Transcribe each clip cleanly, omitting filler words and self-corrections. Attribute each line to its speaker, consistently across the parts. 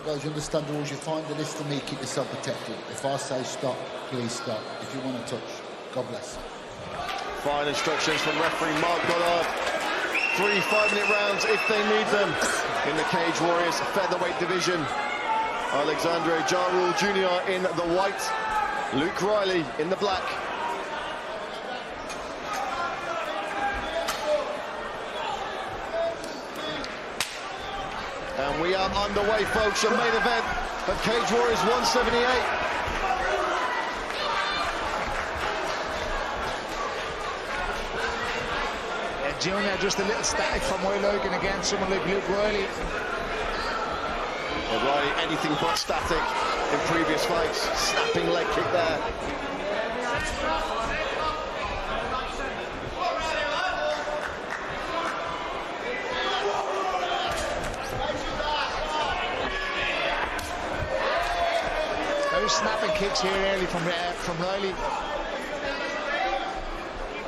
Speaker 1: Guys, you understand the rules. You find the list to me, keep yourself protected. If I say stop, please stop. If you want to touch, God bless.
Speaker 2: Final instructions from referee Mark Goddard. 3 5-minute rounds if they need them. In the Cage Warriors featherweight division. Alexandre Jaru Jr. in the white. Luke Riley in the black. And we are underway, folks, the main event of Cage Warriors 178.
Speaker 3: Junior just a little static from Milan against someone like Luke Riley.
Speaker 2: Well, Riley, anything but static in previous fights. Snapping leg kick there.
Speaker 3: Those snapping kicks here early from Riley.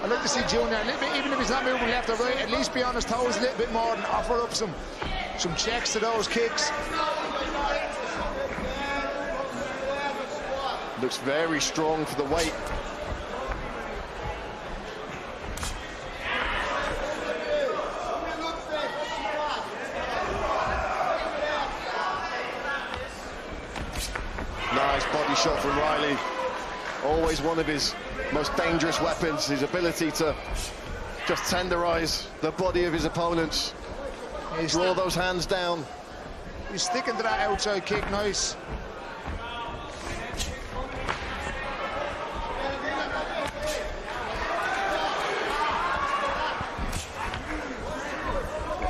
Speaker 3: I'd like to see Junior a little bit, even if he's not moving left or right, at least be on his toes a little bit more and offer up some checks to those kicks.
Speaker 2: Looks very strong for the weight. Nice body shot from Riley. Always one of his most dangerous weapons, his ability to just tenderize the body of his opponents. Draw those hands down.
Speaker 3: He's sticking to that outside kick, nice.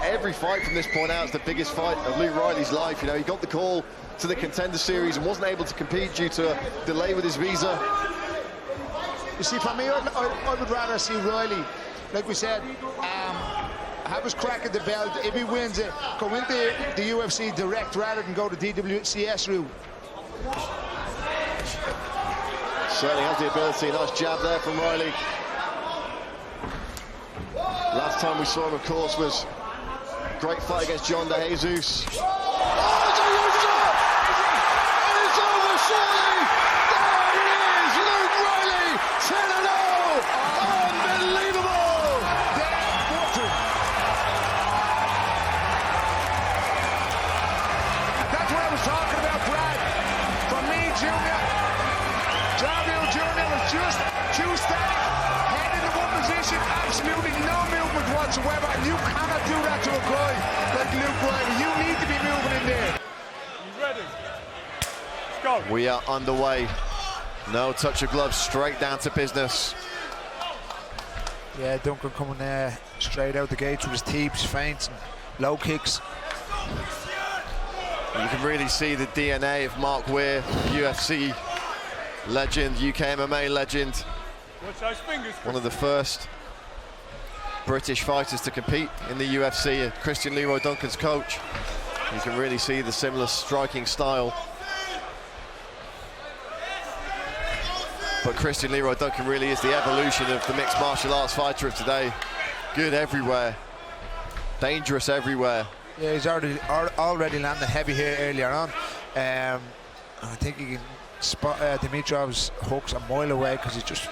Speaker 2: Every fight from this point out is the biggest fight of Luke Riley's life. You know, he got the call to the Contender Series and wasn't able to compete due to a delay with his visa.
Speaker 3: You see, for me, I would rather see Riley, like we said, have his crack at the belt. If he wins it, go into the UFC direct rather than go to DWCS route.
Speaker 2: Certainly has the ability. Nice jab there from Riley. Last time we saw him, of course, was a great fight against John De Jesus.
Speaker 3: Whatsoever, and you cannot do that to a guy like Luke Riley. You need to be moving in there.
Speaker 4: You ready? Let's go.
Speaker 2: We are underway. No touch of gloves, straight down to business.
Speaker 3: Yeah, Duncan coming straight out the gates with his teeps, feints, and low kicks.
Speaker 2: And you can really see the DNA of Mark Weir, UFC legend, UK MMA legend.
Speaker 4: Watch those fingers,
Speaker 2: one of the first British fighters to compete in the UFC, Christian Leroy Duncan's coach. You can really see the similar striking style. But Christian Leroy Duncan really is the evolution of the mixed martial arts fighter of today. Good everywhere, dangerous everywhere.
Speaker 3: Yeah, he's already landed heavy here earlier on. I think he can spot Dimitrov's hooks a mile away because he's just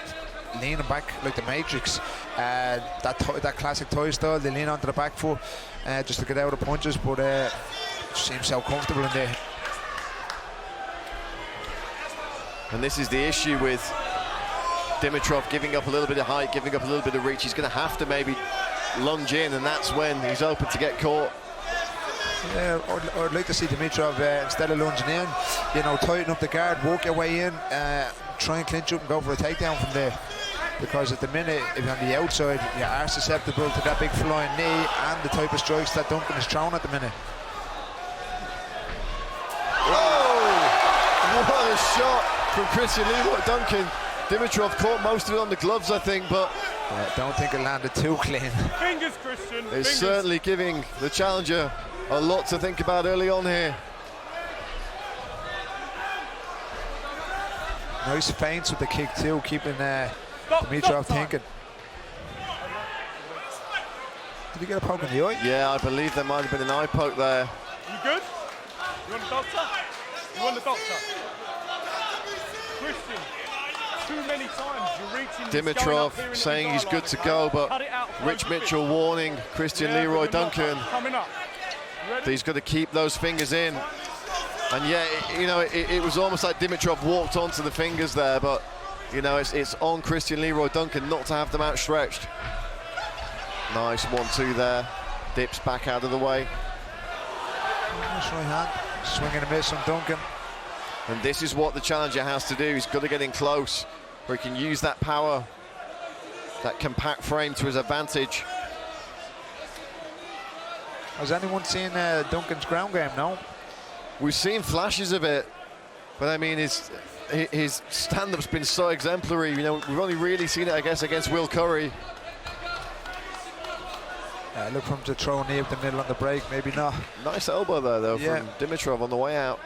Speaker 3: leaning back like the Matrix. That classic Thai style, they lean onto the back foot just to get out of punches, but seems so comfortable in there.
Speaker 2: And this is the issue with Dimitrov, giving up a little bit of height, giving up a little bit of reach. He's going to have to maybe lunge in, and that's when he's open to get caught.
Speaker 3: Yeah, I'd like to see Dimitrov, instead of lunging in, you know, tighten up the guard, work your way in, try and clinch up and go for a takedown from there. Because at the minute, if you're on the outside, you are susceptible to that big flying knee and the type of strikes that Duncan is throwing at the minute.
Speaker 2: Whoa! What a shot from Christian Leroy Duncan. Dimitrov caught most of it on the gloves, I think, but
Speaker 3: I don't think it landed too clean.
Speaker 4: Fingers, Christian.
Speaker 2: It's certainly giving the challenger a lot to think about early on here.
Speaker 3: Nice feints with the kick too, keeping Dimitrov thinking. Did he get a poke in the eye?
Speaker 2: Yeah, I believe there might have been an eye poke there.
Speaker 4: You good? You want the doctor? You want the doctor? Christian, too many times you're reaching.
Speaker 2: Dimitrov saying he's good to go, but Rich Mitchell warning Christian Leroy Duncan that he's got to keep those fingers in. And yeah, you know, it was almost like Dimitrov walked onto the fingers there, but you know, it's on Christian Leroy Duncan not to have them outstretched. Nice 1-2 there. Dips back out of the way.
Speaker 3: Nice right hand. Swing and a miss on Duncan.
Speaker 2: And this is what the challenger has to do. He's got to get in close, where he can use that power, that compact frame to his advantage.
Speaker 3: Has anyone seen Duncan's ground game? No.
Speaker 2: We've seen flashes of it, but I mean, his stand-up's been so exemplary. You know, we've only really seen it, I guess, against Will Curry.
Speaker 3: Look for him to throw a knee up the middle on the break, maybe not.
Speaker 2: Nice elbow there, though,
Speaker 3: yeah,
Speaker 2: from Dimitrov on the way out.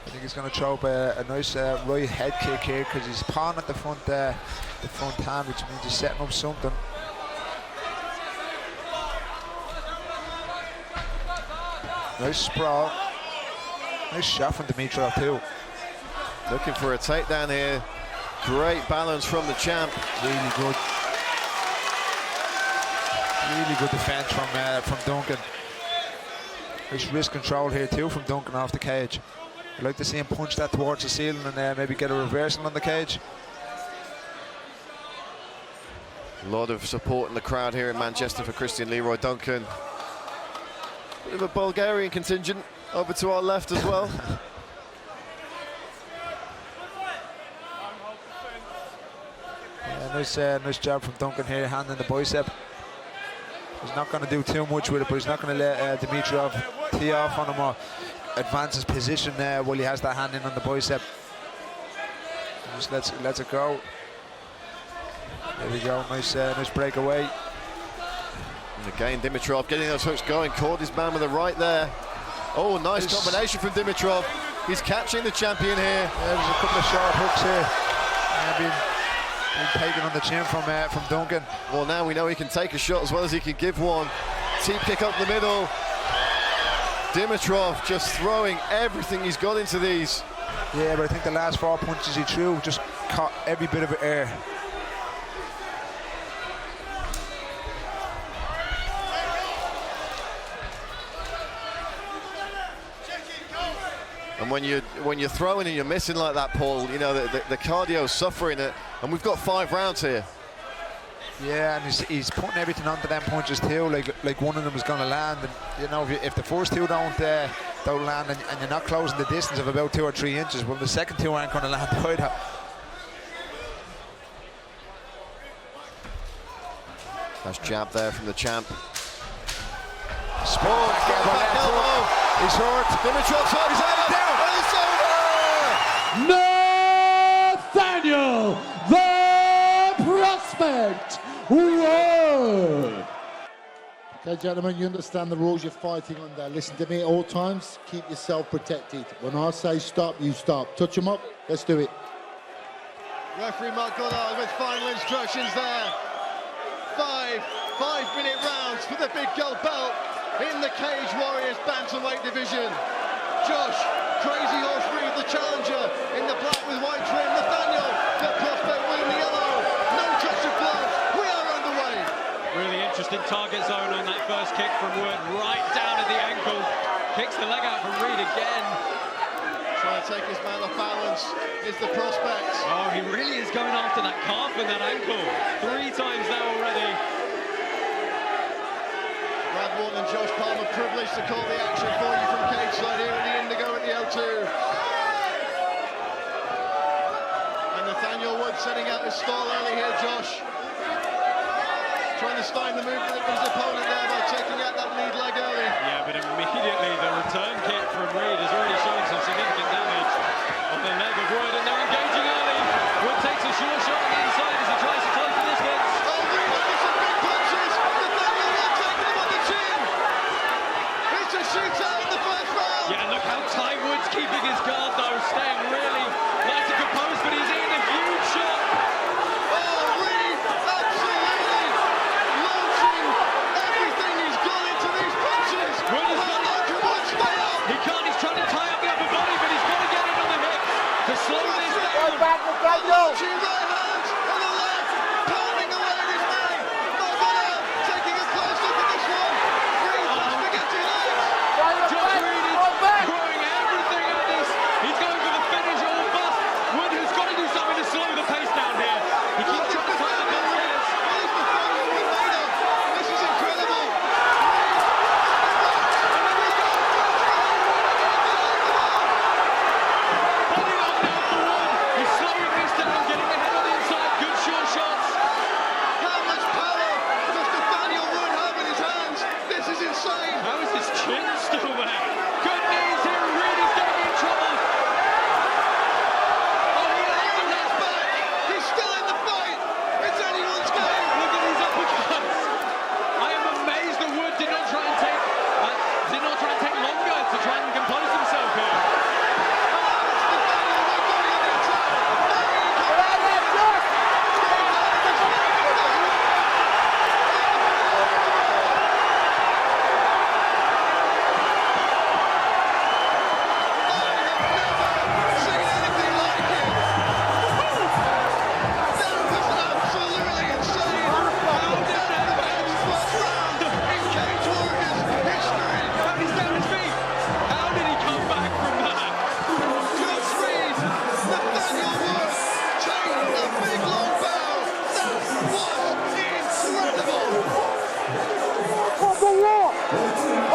Speaker 3: I think he's going to throw up a nice right head kick here, because he's pawing at the front hand, which means he's setting up something. Nice sprawl. Nice shot from Dimitrov too.
Speaker 2: Looking for a takedown here. Great balance from the champ.
Speaker 3: Really good. Really good defense from Duncan. Nice wrist control here too from Duncan off the cage. I'd like to see him punch that towards the ceiling and maybe get a reversal on the cage.
Speaker 2: A lot of support in the crowd here in Manchester for Christian Leroy Duncan. Bit of a Bulgarian contingent over to our left as well.
Speaker 3: Yeah, nice jab from Duncan here, hand in the bicep. He's not going to do too much with it, but he's not going to let Dimitrov tee off on him or advance his position while he has that hand in on the bicep. Just lets it go. There we go, nice breakaway.
Speaker 2: And again, Dimitrov getting those hooks going, caught his man with a right there. Oh, nice combination from Dimitrov. He's catching the champion here.
Speaker 3: Yeah, there's a couple of sharp hooks here. Being taken on the chin from Duncan.
Speaker 2: Well, now we know he can take a shot as well as he can give one. Teep kick up the middle. Dimitrov just throwing everything he's got into these.
Speaker 3: Yeah, but I think the last 4 punches he threw just caught every bit of air.
Speaker 2: And when you're throwing and you're missing like that, Paul, you know, the cardio's suffering it, and we've got 5 rounds here.
Speaker 3: Yeah, and he's putting everything onto them punches too, like one of them is going to land. And you know, if the first 2 don't land, and you're not closing the distance of about 2 or 3 inches, well, the second 2 aren't going to land either.
Speaker 2: Nice jab there from the champ.
Speaker 3: Sport back elbow. He's hurt.
Speaker 2: Dimitrov's hurt. He's out down.
Speaker 5: Nathaniel, the prospect, Wood.
Speaker 1: Okay, gentlemen, you understand the rules you're fighting under. Listen to me at all times. Keep yourself protected. When I say stop, you stop. Touch them up. Let's do it.
Speaker 2: Referee Mark Goddard with final instructions there. 5-minute rounds for the big gold belt in the Cage Warriors bantamweight division. Josh, Crazy Horse Reed, the challenger, in the black with white trim. Nathaniel, the prospect, Wood in the yellow. No touch of gloves. We are underway.
Speaker 6: Really interesting target zone on that first kick from Wood, right down at the ankle. Kicks the leg out from Reed again.
Speaker 2: Trying to take his man off balance is the prospect.
Speaker 6: Oh, he really is going after that calf and that ankle. 3 times now already.
Speaker 2: Brad Wharton and Josh Palmer privileged to call the action for you from cage side here in the Indigo at the O2. And Nathaniel Wood setting out his stall early here, Josh. Trying to stymie the movement of his opponent there by taking out that lead leg early.
Speaker 6: Yeah, but immediately the return kick from Reed has already shown some significant damage on the leg of Wood, and they're engaging early. Wood takes a short shot on the inside as he tries to close the distance.
Speaker 2: Oh, Reed with some big punches. Nathaniel Wood taking him on the chin. It's a shootout in the first round.
Speaker 6: Yeah, look how tight Wood's keeping his guard though, staying really nice and composed, but he's in a huge shot.
Speaker 2: Oh, Reed absolutely launching everything he's got into these punches.
Speaker 6: Wood has got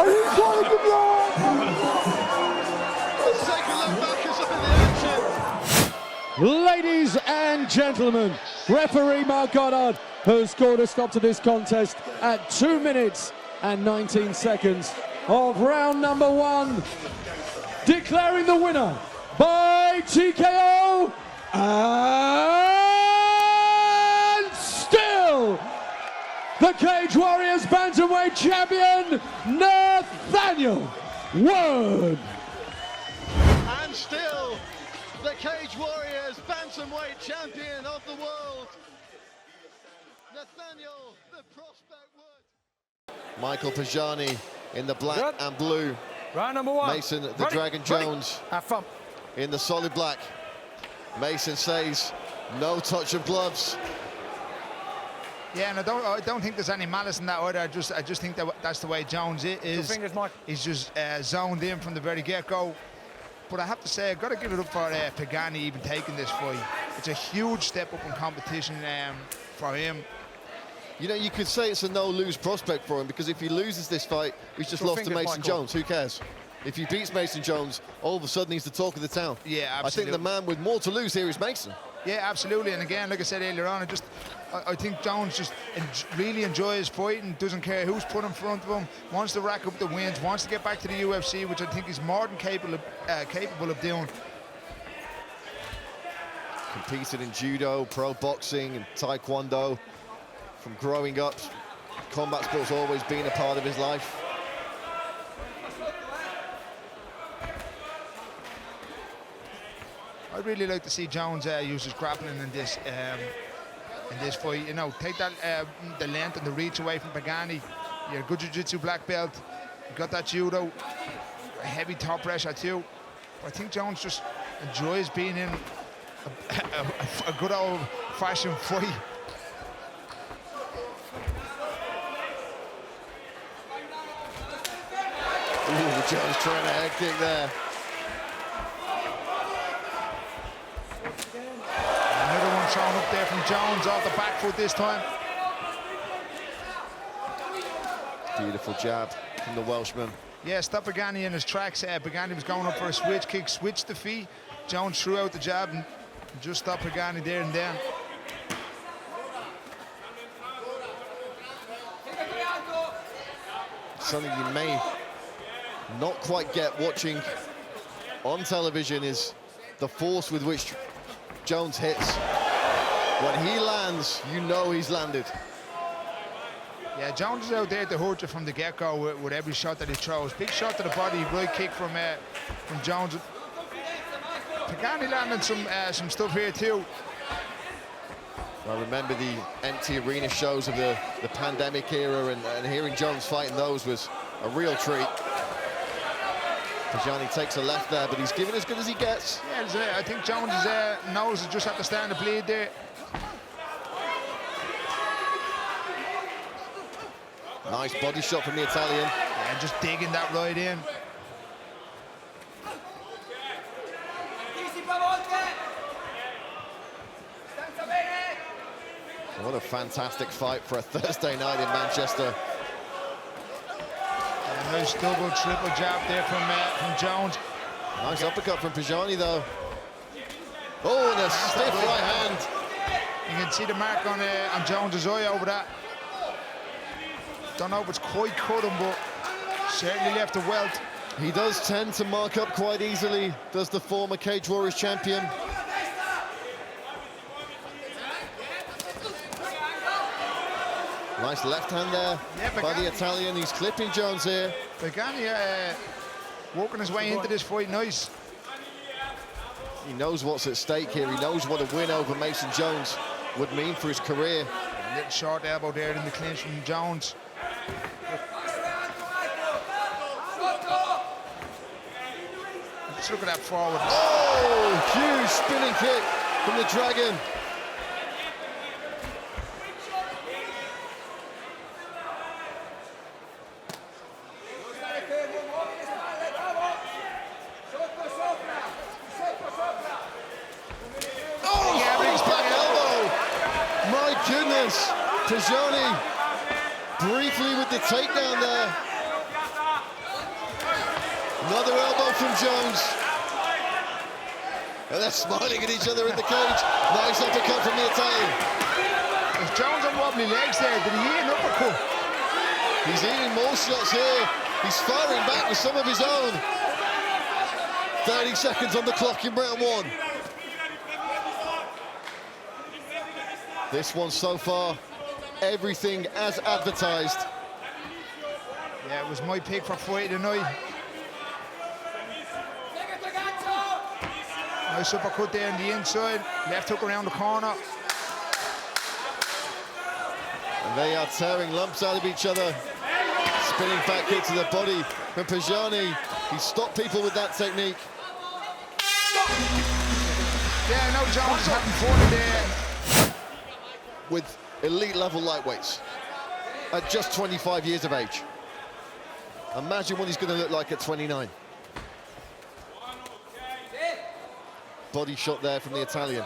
Speaker 5: Are you trying to block?
Speaker 2: Let's take a look back at some of the action.
Speaker 5: Ladies and gentlemen, referee Mark Goddard has scored a stop to this contest at 2 minutes and 19 seconds of round number 1, declaring the winner by TKO and still the Cage Warriors Bantamweight Champion, Nathaniel Wood.
Speaker 2: And still, the Cage Warriors Bantamweight Champion of the world, Nathaniel the Prospect Wood. Michael Pagani in the black and blue.
Speaker 4: Round number 1.
Speaker 2: Mason the Dragon Jones
Speaker 4: Have fun.
Speaker 2: in the solid black. Mason says no touch of gloves.
Speaker 3: Yeah, and I don't think there's any malice in that either. I just think that's the way Jones is.
Speaker 4: Fingers, Mike.
Speaker 3: He's just zoned in from the very get-go. But I have to say, I've got to give it up for Pagani even taking this fight. It's a huge step up in competition for him.
Speaker 2: You know, you could say it's a no-lose prospect for him, because if he loses this fight, he's just lost to Mason Jones. Who cares? If he beats Mason Jones, all of a sudden he's the talk of the town.
Speaker 3: Yeah, absolutely.
Speaker 2: I think the man with more to lose here is Mason.
Speaker 3: Yeah, absolutely. And again, like I said earlier on, I think Jones just really enjoys fighting, doesn't care who's put in front of him, wants to rack up the wins, wants to get back to the UFC, which I think he's more than capable of doing.
Speaker 2: Competed in judo, pro boxing, and taekwondo. From growing up, combat sports always been a part of his life.
Speaker 3: I'd really like to see Jones use his grappling in this fight. You know, take that the length and the reach away from Pagani. You're a good jiu-jitsu black belt. You got that judo, a heavy top pressure too. But I think Jones just enjoys being in a good old-fashioned fight.
Speaker 2: Ooh, Jones trying a head kick there.
Speaker 3: Another one thrown up there from Jones off the back foot this time.
Speaker 2: Beautiful jab from the Welshman.
Speaker 3: Yeah, stop Pagani in his tracks. Pagani was going up for a switch kick, switched the feet. Jones threw out the jab and just stopped Pagani there and then.
Speaker 2: Something you may not quite get watching on television is the force with which Jones hits. When he lands, you know he's landed.
Speaker 3: Yeah, Jones is out there to hurt you from the get-go with every shot that he throws. Big shot to the body, right kick from Jones. Pagani landing some stuff here too.
Speaker 2: I remember the empty arena shows of the pandemic era, and hearing Jones fighting those was a real treat. Pagani takes a left there, but he's giving as good as he gets.
Speaker 3: Yeah, I think Jones' nose has just had to stand the bleed there.
Speaker 2: Nice body shot from the Italian.
Speaker 3: Yeah, just digging that right in.
Speaker 2: What a fantastic fight for a Thursday night in Manchester.
Speaker 3: A nice double, triple jab there from Jones.
Speaker 2: Nice uppercut from Pagani though. Oh, and a stiff right hand.
Speaker 3: You can see the mark on Jones's eye over that. Don't know if it's quite cut him, but certainly left a welt.
Speaker 2: He does tend to mark up quite easily, does the former Cage Warriors champion. Nice left hand there by the Italian. He's clipping Jones here.
Speaker 3: Pagani walking his way into this fight, nice.
Speaker 2: He knows what's at stake here. He knows what a win over Mason Jones would mean for his career.
Speaker 3: A little short elbow there in the clinch from Jones. Let's look at that forward.
Speaker 2: Oh, huge spinning kick from the Dragon. Oh, yeah, brings back elbow. My goodness. Pagani briefly with the takedown there. Another elbow from Jones. And they're smiling at each other in the cage. Nice uppercut from the Italian.
Speaker 3: There's Jones on wobbly legs there. Did he eat an uppercut?
Speaker 2: He's eating more shots here. He's firing back with some of his own. 30 seconds on the clock in round one. This one so far, everything as advertised.
Speaker 3: Yeah, it was my pick for fight tonight. Nice uppercut there on the inside. Left hook around the corner.
Speaker 2: And they are tearing lumps out of each other. Spinning back kick to the body from Pagani. He stopped people with that technique.
Speaker 3: Yeah, no, Jones is having fun there.
Speaker 2: With elite level lightweights at just 25 years of age. Imagine what he's going to look like at 29. Body shot there from the Italian.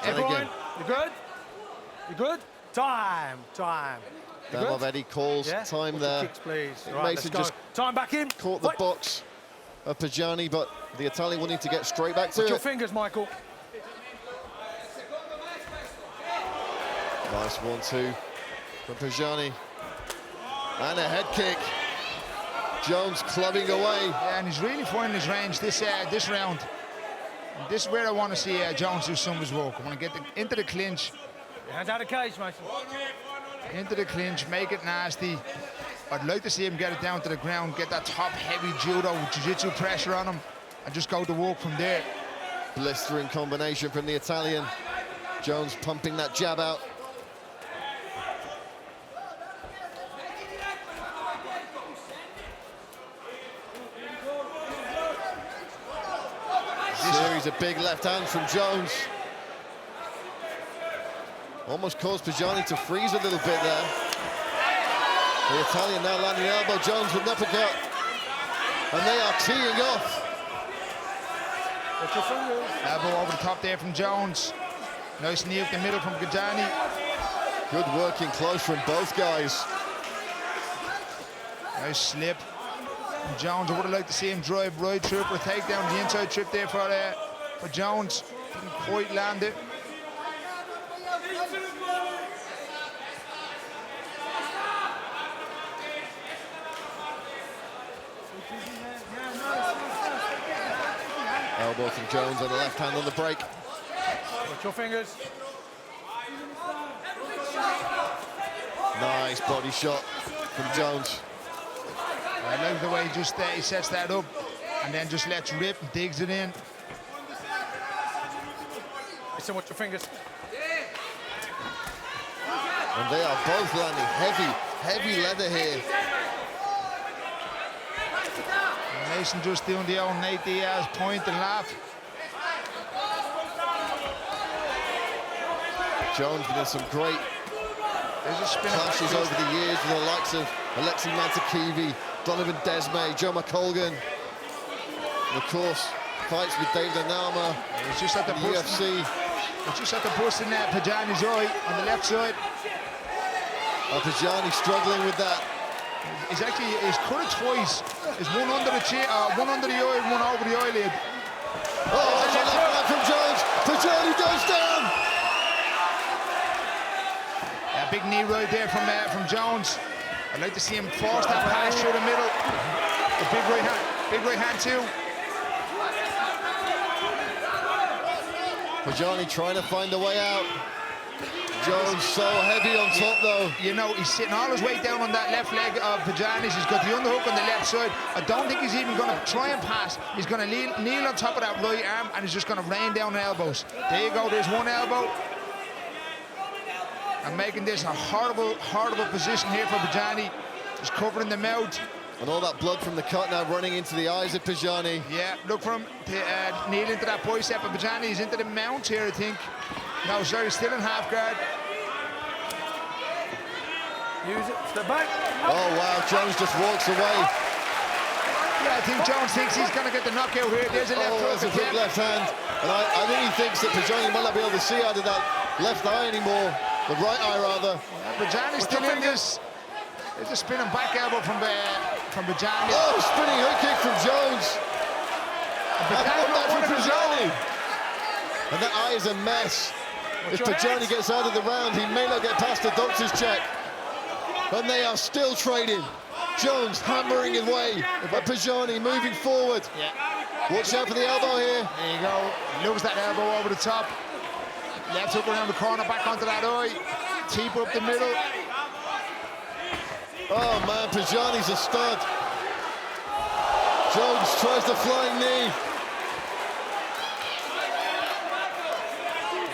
Speaker 4: Everyone, you good? You good? Time.
Speaker 2: Damov Eddie calls time there.
Speaker 4: Kicks, please. Right,
Speaker 2: Mason just
Speaker 4: time back in.
Speaker 2: caught the box of Pagani, but the Italian will need to get straight back to
Speaker 4: Put
Speaker 2: it.
Speaker 4: your fingers, Michael.
Speaker 2: Nice 1-2 from Pagani. And a head kick. Jones clubbing away.
Speaker 3: Yeah, and he's really finding his range this round. And this is where I want to see Jones do some of his work. I want to get into the clinch.
Speaker 4: Your hands out of the cage, Mason.
Speaker 3: Into the clinch, make it nasty. I'd like to see him get it down to the ground, get that top heavy judo, jiu-jitsu pressure on him, and just go to work from there.
Speaker 2: Blistering combination from the Italian. Jones pumping that jab out. Series of big left hands from Jones. Almost caused Pagani to freeze a little bit there. The Italian now landing elbow. Jones with an uppercut. And they are teeing off.
Speaker 3: Elbow over the top there from Jones. Nice knee up the middle from Pagani.
Speaker 2: Good working close from both guys.
Speaker 3: Nice slip. And Jones, I would have liked to see him drive right through for a takedown. The inside trip there for Jones. Didn't quite land it.
Speaker 2: Elbow from Jones on the left hand on the break.
Speaker 4: Put your fingers.
Speaker 2: Nice body shot from Jones.
Speaker 3: I like the way he sets that up and then just lets rip and digs it in.
Speaker 4: Listen, watch your fingers.
Speaker 2: And they are both landing heavy leather here.
Speaker 3: Mason just doing the old Nate Diaz point and laugh.
Speaker 2: Jones been in some great clashes over the years with the likes of Alexei Mantakivi, Donovan Desmay, Joe McColgan. And of course, fights with David Anama.
Speaker 3: It's just at the
Speaker 2: UFC.
Speaker 3: It's just at the bust in Pagani's eye on the left side.
Speaker 2: Pagani struggling with that.
Speaker 3: He's cut it twice. There's one under the chin, one under the eye, and one over the eyelid.
Speaker 2: Oh, that's a left hand from Jones. Pagani goes down.
Speaker 3: A big knee right there from Jones. I'd like to see him force that pass through the middle. The big right hand too.
Speaker 2: Pagani trying to find a way out. Jones so heavy on top though.
Speaker 3: You know, he's sitting all his weight down on that left leg of Pagani's. He's got the underhook on the left side. I don't think he's even going to try and pass. He's going to kneel on top of that right arm and he's just going to rain down elbows. There you go, there's one elbow. And making this a horrible position here for Pagani. Just covering the mouth.
Speaker 2: And all that blood from the cut now running into the eyes of Pagani.
Speaker 3: Yeah, look for him to kneel into that bicep of Pagani. He's into the mount here, I think. No, sorry, still in half guard.
Speaker 4: Use it, step back.
Speaker 2: Oh, wow, Jones just walks away.
Speaker 3: Yeah, I think Jones thinks he's going to get the knockout here. There's a left hook.
Speaker 2: There's a big left hand. And I think he thinks that Pagani might not be able to see out of that left eye anymore. The right eye, rather.
Speaker 3: Pagani's still in this. There's a spinning back elbow from Pagani.
Speaker 2: Oh, spinning hook kick from Jones. From Pagani. And that eye is a mess. If Pagani gets out of the round, he may not get past the doctor's check. And they are still trading. Jones hammering away, but Pagani moving forward.
Speaker 3: Yeah.
Speaker 2: Watch out for the elbow here.
Speaker 3: There you go. Lose that elbow over the top. Left hook around the corner, back onto that eye. Teep up the middle.
Speaker 2: Oh man, Pagani's a stud. Jones tries the flying knee.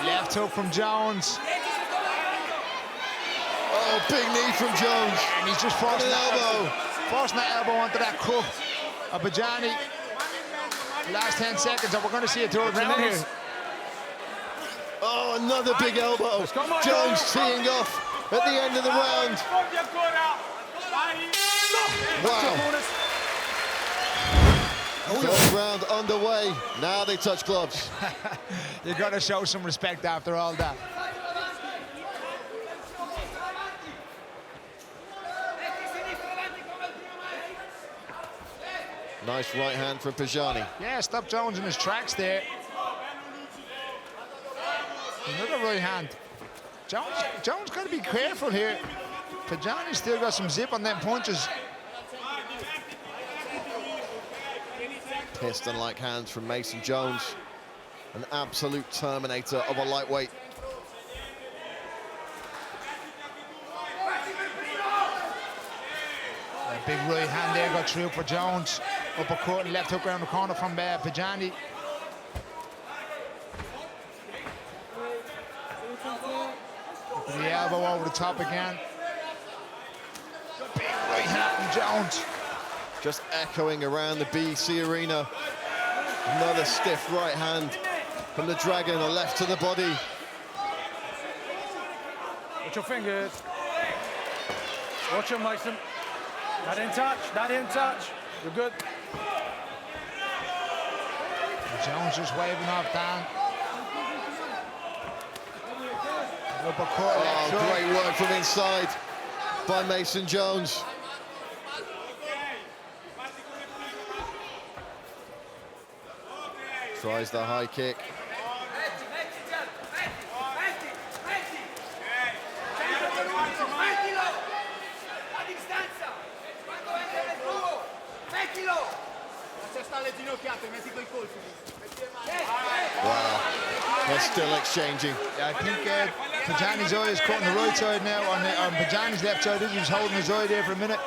Speaker 3: Left hook from Jones.
Speaker 2: Oh, big knee from Jones.
Speaker 3: And he's just forcing that elbow onto that cup of Pagani. Last 10 seconds, and we're going to see a third round here.
Speaker 2: Oh, another big elbow. Jones teeing off at the end of the round. Wow. Third round underway. Now they touch gloves.
Speaker 3: You've got to show some respect after all that.
Speaker 2: Nice right hand from Pagani.
Speaker 3: Yeah, stop Jones in his tracks there. Another right hand. Jones got to be careful here. Pagani still got some zip on them punches.
Speaker 2: Piston-like hands from Mason Jones. An absolute terminator of a lightweight.
Speaker 3: A big right hand there got through for Jones. Uppercut and left hook around the corner from Pagani. The elbow over the top again. Big right hand from Jones.
Speaker 2: Just echoing around the BC arena. Another stiff right hand from the Dragon, a left to the body.
Speaker 4: Watch your fingers. Watch him, Mason. Not in touch, not in touch. You're good.
Speaker 3: Jones just waving off down. Uppercut, left hook.
Speaker 2: Great work from inside by Mason Jones. Tries the high kick. Wow, they're still exchanging.
Speaker 3: Yeah, I think Pagani's eye is caught on the right side now. On Pagani's left side, he was holding his eye there for a minute.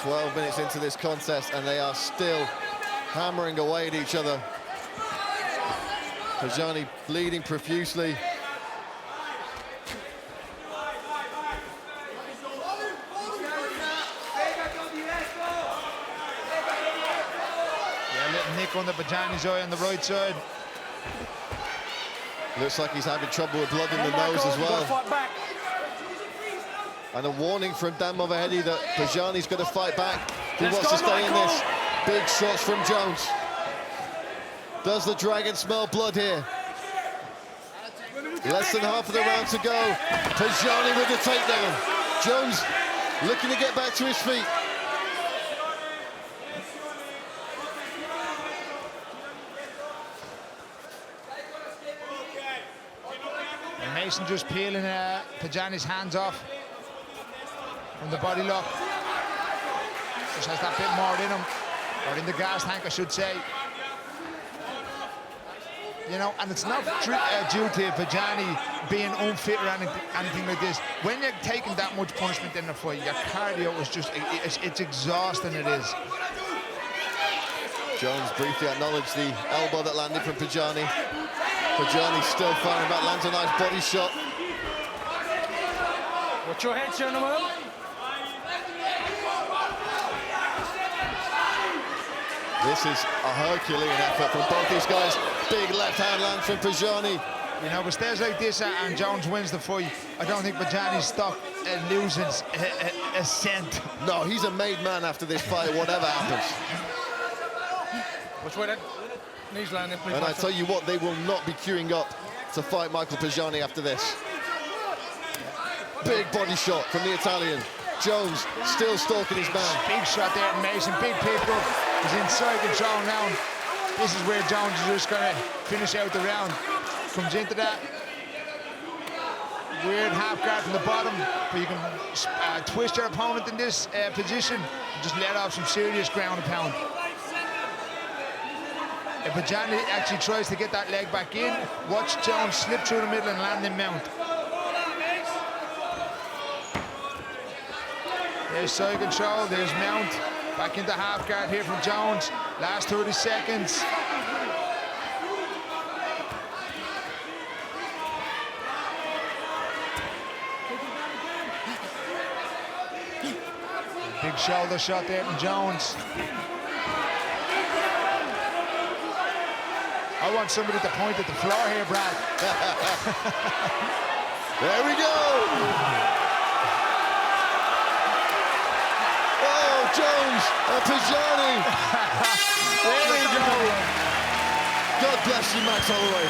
Speaker 2: 12 minutes into this contest, and they are still hammering away at each other. Pagani bleeding profusely.
Speaker 3: Yeah, a little nick on the Pagani's eye on the right side.
Speaker 2: Looks like he's having trouble with blood in the nose as well. And a warning from Dan Movaheady that Pagani's got to fight back. He wants to stay in this. Big shots from Jones. Does the Dragon smell blood here? Less than half of the round to go. Pagani with the takedown. Jones looking to get back to his feet.
Speaker 3: And Mason just peeling Pagani's hands off from the body lock. Just has that bit more in him, or in the gas tank, I should say. You know, and it's not due to Pagani being unfit or anything like this. When you're taking that much punishment in a fight, your cardio is just, it's exhausting, it is.
Speaker 2: Jones briefly acknowledged the elbow that landed from Pagani. Pagani still firing back, lands a nice body shot.
Speaker 4: Watch your head, gentlemen.
Speaker 2: This is a Herculean effort from both these guys. Big left hand lands from Pagani.
Speaker 3: You know, if it stays like this and Jones wins the fight, I don't think Pagani's stock loses a cent.
Speaker 2: No, he's a made man after this fight, whatever happens.
Speaker 4: Watch where that knees landing, please.
Speaker 2: And I tell you what, they will not be queuing up to fight Michael Pagani after this. Big body shot from the Italian. Jones still stalking his man.
Speaker 3: Big shot there from Mason, big pickup. He's inside control now. This is where Jones is just going to finish out the round. Comes into that weird half guard from the bottom, but you can twist your opponent in this position and just let off some serious ground and pound. If Pagani actually tries to get that leg back in, watch Jones slip through the middle and land in mount. There's side control, there's mount. Back into half guard here from Jones. Last 30 seconds. Big shoulder shot there from Jones. I want somebody to point at the floor here, Brad.
Speaker 2: There we go. Oh, Jones and Pagani. There we go. God bless you, Max Holloway.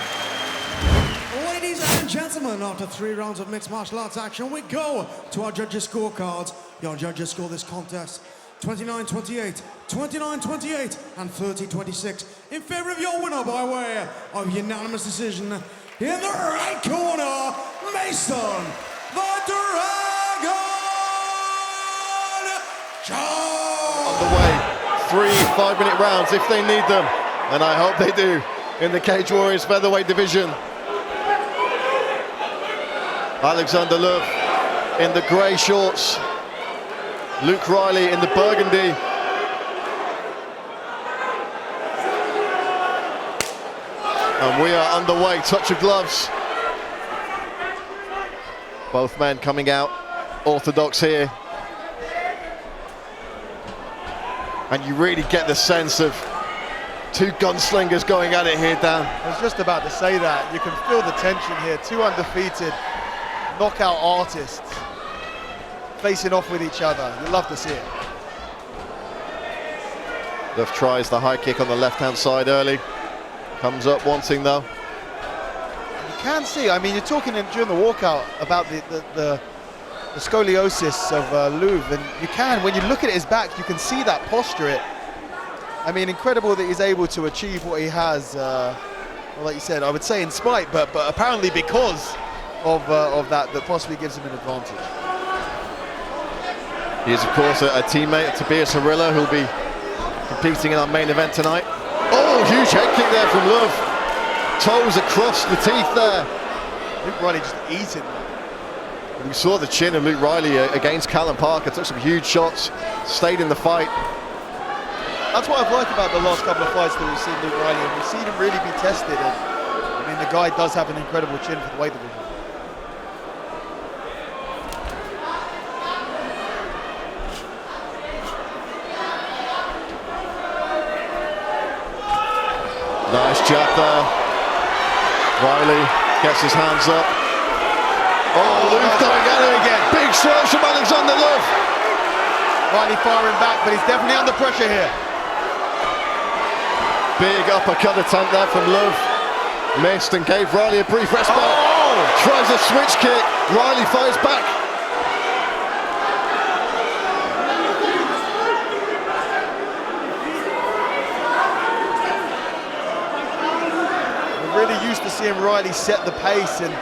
Speaker 7: Ladies and gentlemen, after 3 rounds of mixed martial arts action, we go to our judges' scorecards. Your judges score this contest 29-28, 29-28, and 30-26 in favor of your winner by way of unanimous decision. In the right corner, Mason, the Dragon Charu.
Speaker 2: On the way, 3 5-minute rounds if they need them, and I hope they do in the Cage Warriors featherweight division. Alexandre in the grey shorts, Luke Riley in the burgundy. And we are underway, touch of gloves. Both men coming out orthodox here. And you really get the sense of 2 gunslingers going at it here, Dan.
Speaker 8: I was just about to say that. You can feel the tension here. 2 undefeated knockout artists facing off with each other. You love to see it.
Speaker 2: Duff tries the high kick on the left-hand side early. Comes up wanting though.
Speaker 8: You can see, I mean, you're talking during the walkout about the scoliosis of Louvre, and you can, when you look at his back, you can see that posture. I mean, incredible that he's able to achieve what he has. Well, like you said, I would say in spite, but apparently because of that possibly gives him an advantage.
Speaker 2: He is, of course, a teammate of Tobias Harila, who'll be competing in our main event tonight. Oh, huge head kick there from Love. Toes across the teeth there.
Speaker 8: Luke Riley just eating.
Speaker 2: We saw the chin of Luke Riley against Callum Parker, took some huge shots, stayed in the fight.
Speaker 8: That's what I've liked about the last couple of fights that we've seen Luke Riley, and we've seen him really be tested. And, I mean, the guy does have an incredible chin for the weight division.
Speaker 2: Nice jab there. Riley gets his hands up. Oh, Luke going at it again. Big strikes from Alexandre Love.
Speaker 8: Riley firing back, but he's definitely under pressure here.
Speaker 2: Big uppercut attempt there from Love. Missed and gave Riley a brief respite.
Speaker 8: Oh!
Speaker 2: Tries a switch kick. Riley fires back.
Speaker 8: Used to seeing Riley set the pace and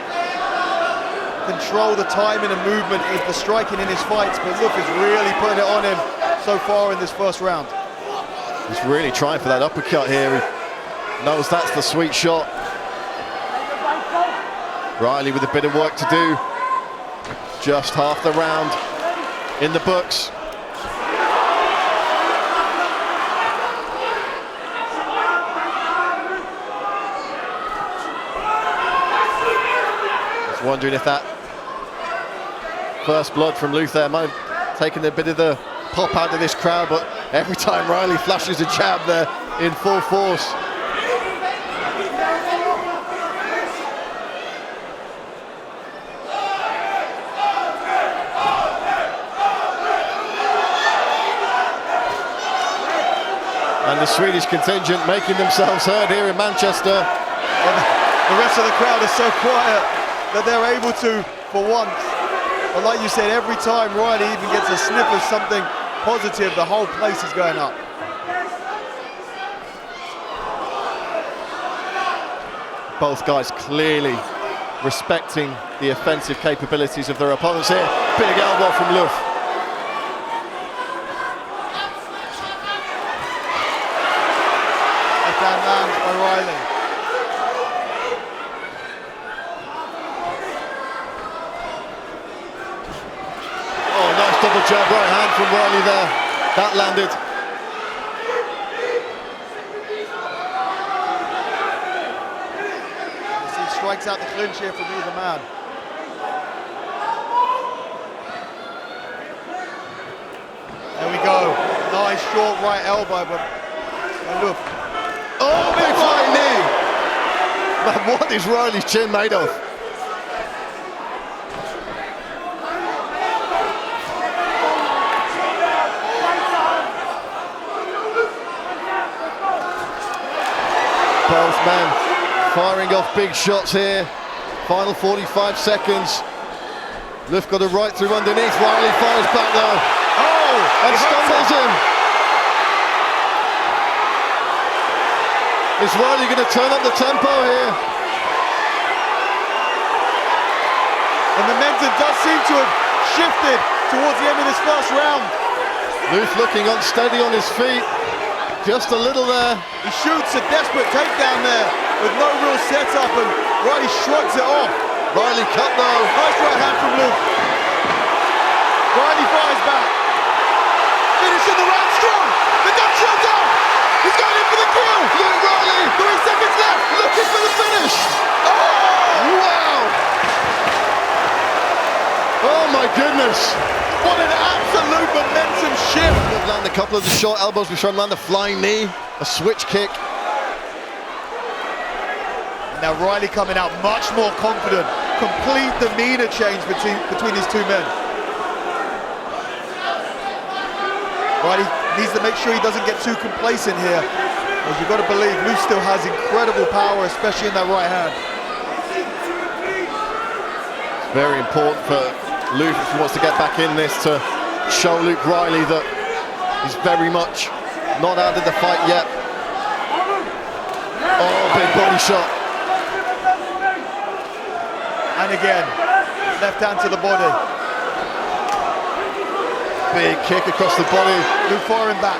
Speaker 8: control the timing and movement with the striking in his fights, but look, he's really putting it on him so far in this first round.
Speaker 2: He's really trying for that uppercut here. He knows that's the sweet shot. Riley with a bit of work to do. Just half the round in the books. Wondering if that first blood from Luther might have taken a bit of the pop out of this crowd, but every time Riley flashes a jab there in full force. And the Swedish contingent making themselves heard here in Manchester.
Speaker 8: The rest of the crowd is so quiet that they're able to, for once, But like you said, every time Riley even gets a sniff of something positive, the whole place is going up.
Speaker 2: Both guys clearly respecting the offensive capabilities of their opponents here. Big elbow from Luf.
Speaker 8: Left hand lands by Riley.
Speaker 2: Oh, nice double jab right hand from Riley there. That landed.
Speaker 8: Strikes out the clinch here from either man. There we go. Nice short right elbow, but look.
Speaker 2: Oh, big flying knee! Man, what is Riley's chin made of? Both men firing off big shots here. Final 45 seconds. Luf got it right through underneath. Riley fires back though. Oh! And stumbles him. Is Riley going to turn up the tempo here?
Speaker 8: The momentum does seem to have shifted towards the end of this first round.
Speaker 2: Luf looking unsteady on his feet. Just a little there.
Speaker 8: He shoots a desperate takedown there with no real setup, and Riley shrugs it off.
Speaker 2: Riley cut though.
Speaker 8: Nice right hand from Luf. Riley fires back. Finishing the round strong. The gun shot down. He's going in for the kill.
Speaker 2: Look, Riley.
Speaker 8: 3 seconds left.
Speaker 2: Looking for the finish.
Speaker 8: Oh!
Speaker 2: Wow. Oh my goodness.
Speaker 8: What an absolute momentum shift.
Speaker 2: Land a couple of the short elbows before land a flying knee, a switch kick.
Speaker 8: Now Riley coming out much more confident. Complete demeanor change between these two men. Riley needs to make sure he doesn't get too complacent here, as you've got to believe Luf still has incredible power, especially in that right hand.
Speaker 2: It's very important for Luf, if he wants to get back in this, to show Luke Riley that he's very much not out of the fight yet. Oh, big body shot.
Speaker 8: And again, left hand to the body.
Speaker 2: Big kick across the body.
Speaker 8: Luf firing back.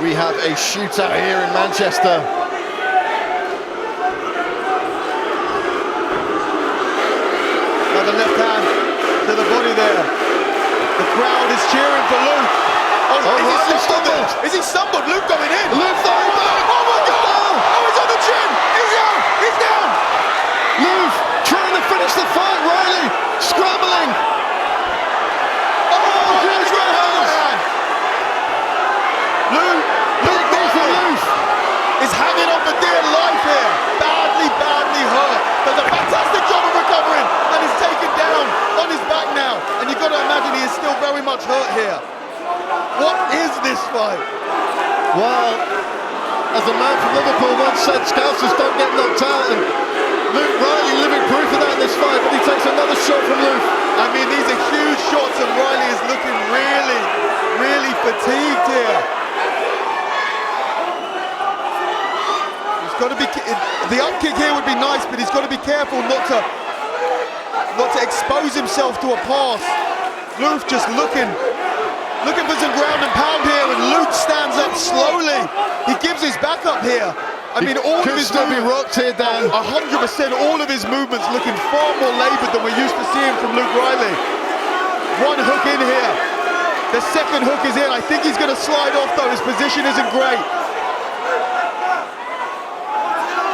Speaker 2: We have a shootout here in Manchester.
Speaker 8: Another left hand to the body there. The crowd is cheering for Luf.
Speaker 2: Riley stumbled.
Speaker 8: Is he stumbled? Luf going in.
Speaker 2: Luf firing back.
Speaker 8: Oh my God! Oh, he's on the chin. He's down. He's down.
Speaker 2: Luf trying to finish the fight. Riley scrambling. Oh, here's right hand.
Speaker 8: Luf, Luf is hanging on for dear life here. Badly hurt. Does a fantastic job of recovering and is taken down on his back now. And you've got to imagine he is still very much hurt here. What is this fight?
Speaker 2: Well, as a man from Liverpool once said, Scousers don't get knocked out, and Luke Riley living proof of that in this fight, but he takes another shot from Luf.
Speaker 8: I mean, these are huge shots, and Riley is looking really fatigued here. He's got to be, the up kick here would be nice, but he's got to be careful not to expose himself to a pass. Luf just looking for some ground and pound here, and Luke stands up slowly. He gives his back up here. I mean, all of his
Speaker 2: still be rocked here, Dan.
Speaker 8: 100%, all of his movements looking far more laboured than we're used to seeing from Luke Riley. One hook in here. The second hook is in. I think he's going to slide off, though. His position isn't great.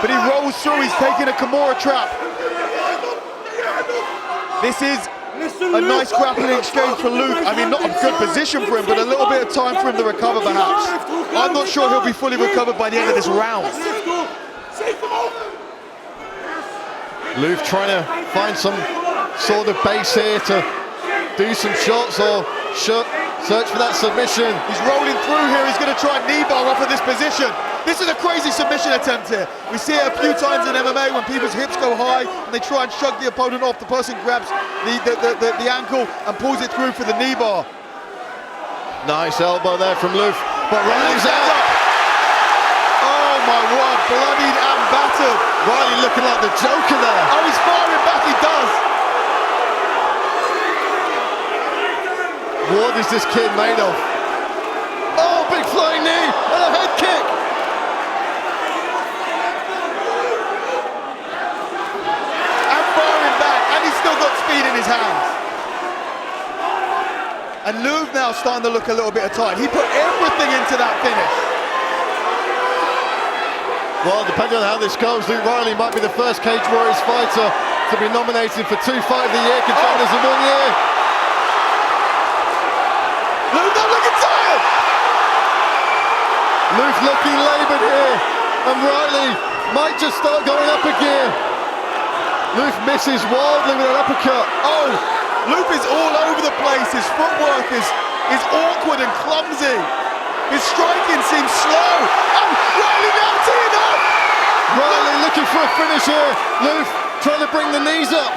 Speaker 8: But he rolls through. He's taking a Kimura trap. This is a nice grappling exchange for Luke. I mean, not a good position for him, but a little bit of time for him to recover, perhaps. I'm not sure he'll be fully recovered by the end of this round.
Speaker 2: Luf trying to find some sort of base here to do some shots or search for that submission.
Speaker 8: He's rolling through here. He's going to try knee bar off of this position. This is a crazy submission attempt here. We see it a few times in MMA when people's hips go high and they try and shrug the opponent off. The person grabs the ankle and pulls it through for the knee bar.
Speaker 2: Nice elbow there from Loof, but Riley's out.
Speaker 8: Oh my word, bloodied and battered.
Speaker 2: Riley looking like the Joker there.
Speaker 8: Oh, he's firing back, he does.
Speaker 2: What is this kid made of? Oh, big flying knee and a head kick.
Speaker 8: And firing back, and he's still got speed in his hands. And Louvre now starting to look a little bit tired. He put everything into that finish.
Speaker 2: Well, depending on how this goes, Luke Riley might be the first Cage Warriors fighter to be nominated for 2 Fight of the Year contenders in 1 year.
Speaker 8: Luke not looking tired.
Speaker 2: Luke looking laboured here, and Riley might just start going up a gear. Luke misses wildly with an uppercut.
Speaker 8: Oh, Luke is all over the place. His footwork is awkward and clumsy. His striking seems slow. Oh, Riley now teeing up.
Speaker 2: Riley looking for a finish here. Luke trying to bring the knees up.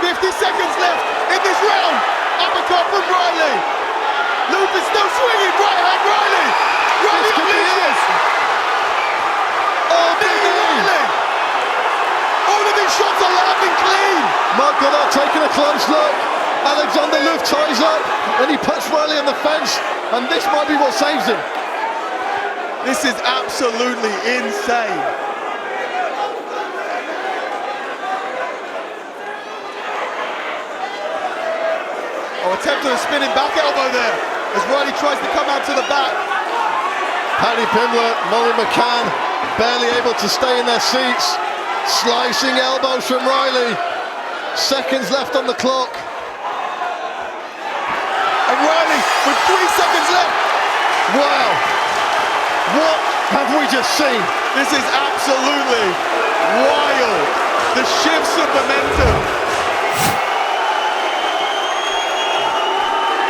Speaker 8: 50 seconds left in this round. Uppercut from Riley. Luke is still swinging. Right hand Riley. Riley unleashes.
Speaker 2: Oh, big knee.
Speaker 8: All of these shots are landing clean.
Speaker 2: Mark Goddard taking a close look. Alexandre Luke ties up and he puts Riley on the fence, and this might be what saves him.
Speaker 8: This is absolutely insane. Oh, attempt at a spinning back elbow there as Riley tries to come out to the back.
Speaker 2: Paddy Pimblett, Molly McCann barely able to stay in their seats. Slicing elbows from Riley. Seconds left on the clock.
Speaker 8: And Riley with 3 seconds left.
Speaker 2: Wow. What have we just seen?
Speaker 8: This is absolutely wild. The shifts of momentum.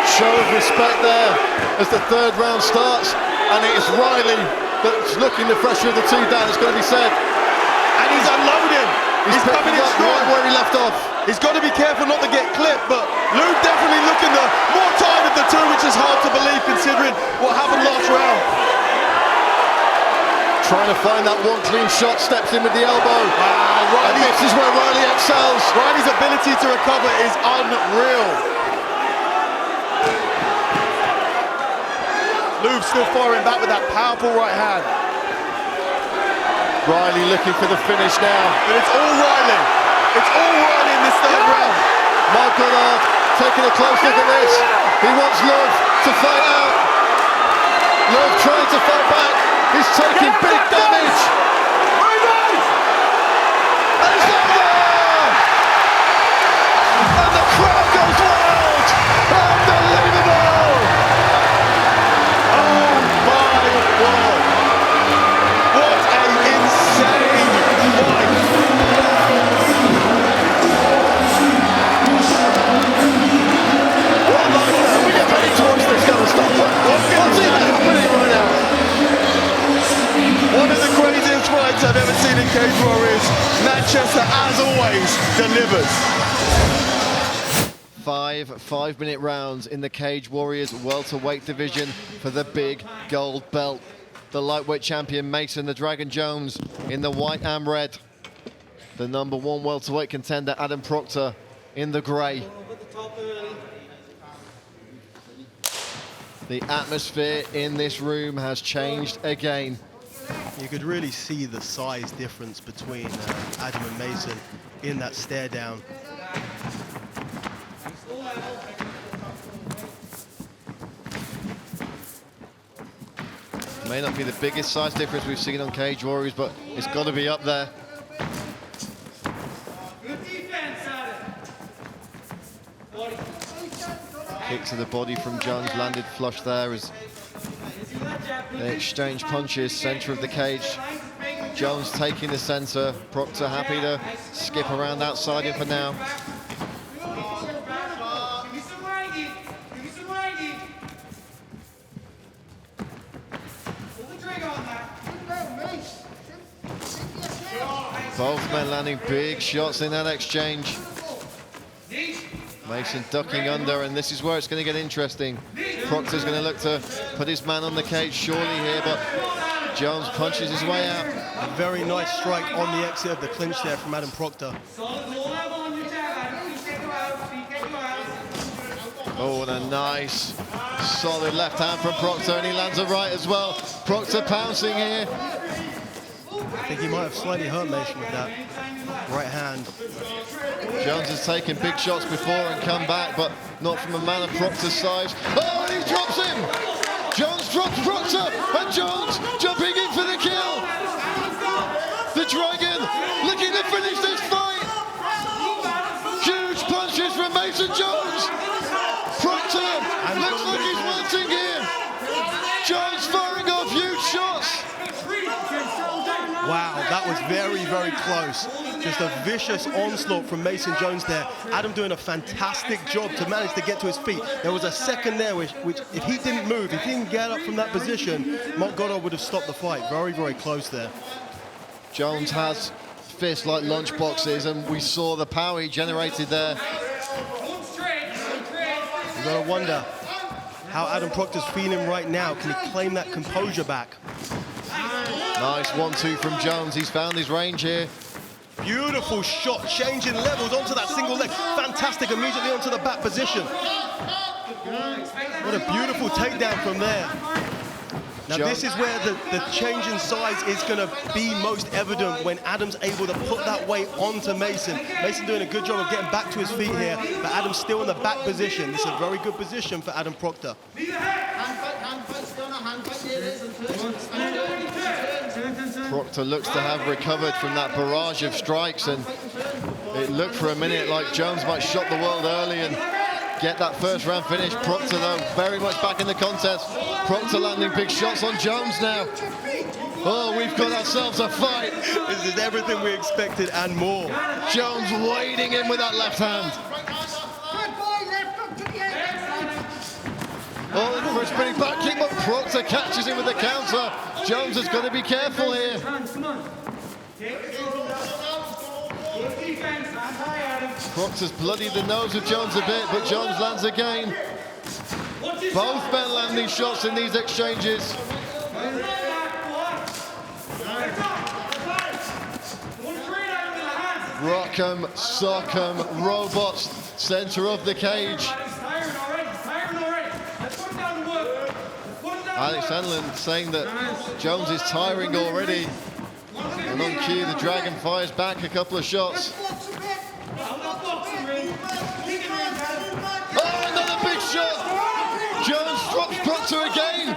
Speaker 2: Show of respect there as the 3rd round starts, and it is Riley that's looking the fresher of the two down, it's going to be said.
Speaker 8: And he's unloading. He's coming in strong.
Speaker 2: Right where he left off.
Speaker 8: He's got to be careful not to get clipped, but Luke definitely looking the more tired of the two, which is hard to believe considering what happened last round.
Speaker 2: Trying to find that one clean shot, steps in with the elbow.
Speaker 8: Wow,
Speaker 2: and this is where Riley excels.
Speaker 8: Riley's ability to recover is unreal. Luke still firing back with that powerful right hand.
Speaker 2: Riley looking for the finish now.
Speaker 8: But it's all Riley. It's all Riley in this 3rd round.
Speaker 2: Mark Goddard taking a close look at this. He wants Love to fight out. Love trying to fight back. He's taking big damage. And it's over! And the crowd goes wild. Unbelievable!
Speaker 8: Oh my word. What an insane fight.
Speaker 2: We get ready to watch this kind of stuff. What's even happening right now?
Speaker 8: One of the craziest fights I've ever seen in Cage Warriors. Manchester, as always, delivers.
Speaker 2: 5 5-minute rounds in the Cage Warriors welterweight division for the big gold belt. The lightweight champion Mason the Dragon Jones in the white and red. The #1 welterweight contender Adam Proctor in the grey. The atmosphere in this room has changed again.
Speaker 9: You could really see the size difference between Adam and Mason in that stare down.
Speaker 2: May not be the biggest size difference we've seen on Cage Warriors, but it's got to be up there. Kick to the body from Jones, landed flush there as they exchange punches, center of the cage. Jones taking the center, Proctor happy to skip around outside him for now. Both men landing big shots in that exchange. Mason ducking under, and this is where it's going to get interesting. Proctor's going to look to put his man on the cage surely here, but Jones punches his way out.
Speaker 9: A very nice strike on the exit of the clinch there from Adam Proctor.
Speaker 2: Oh, and a nice, solid left hand from Proctor, and he lands a right as well. Proctor pouncing here.
Speaker 9: I think he might have slightly hurt Mason with that right hand.
Speaker 2: Jones has taken big shots before and come back, but not from a man of Proctor's size. Oh, and he drops him! Jones drops Proctor, and Jones jumping in for the kill! The Dragon looking to finish this fight! Huge punches from Mason Jones! Proctor looks like he's wanting here! Jones firing off huge shots!
Speaker 9: Wow, that was very, very close. Just a vicious onslaught from Mason Jones there. Adam doing a fantastic job to manage to get to his feet. There was a second there which if he didn't move, if he didn't get up from that position, Mark Goddard would have stopped the fight. Very, very close there.
Speaker 2: Jones has fists like lunch boxes, and we saw the power he generated there.
Speaker 9: You've got to wonder how Adam Proctor's feeling right now. Can he claim that composure back?
Speaker 2: Nice 1-2 from Jones. He's found his range here.
Speaker 9: Beautiful shot, changing levels onto that single leg. Fantastic, immediately onto the back position. What a beautiful takedown from there. Now this is where the change in size is going to be most evident, when Adam's able to put that weight onto Mason. Mason doing a good job of getting back to his feet here, but Adam's still in the back position. This is a very good position for Adam Proctor.
Speaker 2: Proctor looks to have recovered from that barrage of strikes, and it looked for a minute like Jones might shock the world early and get that first round finish. Proctor, though, very much back in the contest. Proctor landing big shots on Jones now. Oh, we've got ourselves a fight.
Speaker 9: This is everything we expected and more.
Speaker 2: Jones wading in with that left hand. Oh, looking for a spinning back kick, but Proctor catches him with the counter. Jones has got to be careful here. Proctor's bloodied the nose of Jones a bit, but Jones lands again. Both men landing shots in these exchanges. Rock'em, sock'em, robots, center of the cage. Alexandre saying that Jones is tiring already. And on cue, the Dragon fires back a couple of shots. Oh, another big shot! Jones drops Proctor again.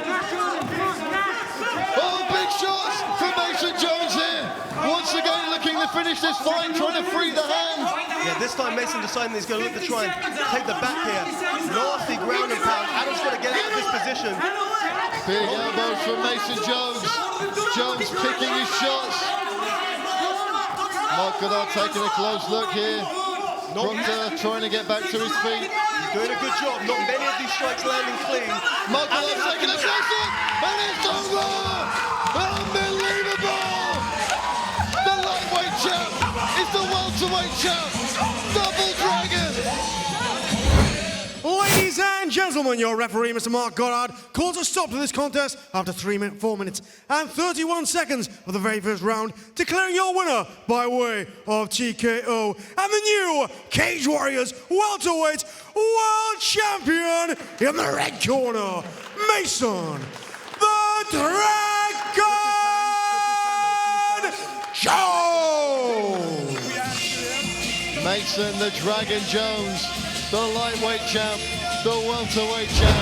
Speaker 2: Oh, big shots from Mason Jones here. Once again looking to finish this fight, trying to free the hand.
Speaker 9: Yeah, this time Mason deciding he's going to look to try and take the back here. Nasty ground and pound. Adam's got to get out of this position.
Speaker 2: Big elbows from Mason Jones. Jones picking his shots. Mark Goddard taking a close look here. Proctor trying to get back to his feet.
Speaker 9: He's doing a good job. Not many of these strikes landing clean.
Speaker 2: Mark Goddard taking a close look. And it's over! Unbelievable! The lightweight champ is the welterweight champ. Double Dragon!
Speaker 7: Ladies and gentlemen, your referee, Mr. Mark Goddard, calls a stop to this contest after 4 minutes and 31 seconds of the very first round, declaring your winner by way of TKO and the new Cage Warriors welterweight world champion in the red corner, Mason the Dragon Jones!
Speaker 2: Mason the Dragon Jones, the lightweight champ, the welterweight champ.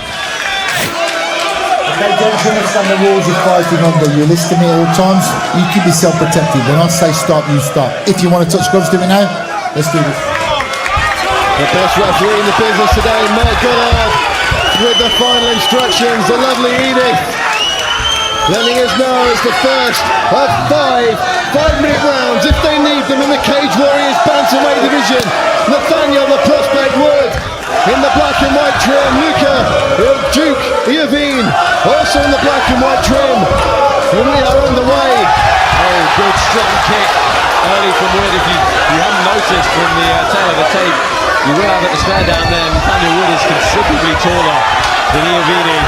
Speaker 1: Okay, don't understand the rules of fighting under. You listen to me at all times. You keep yourself protected. When I say stop, you stop. If you want to touch gloves, do it now. Let's do this.
Speaker 2: The best referee in the business today, Mark Goddard, with the final instructions, the lovely Edith, letting us know it's the first of 5-minute rounds, if they need them, in the Cage Warriors bantamweight division. Nathaniel the Prospect Wood in the black and white trim. Luca Duke Iovine also in the black and white trim. And we are on the way. Oh, good strong kick early
Speaker 6: Wood, if you haven't noticed from the tail of the tape, you will have at the stare down there, Nathaniel Wood is considerably taller than Iovine.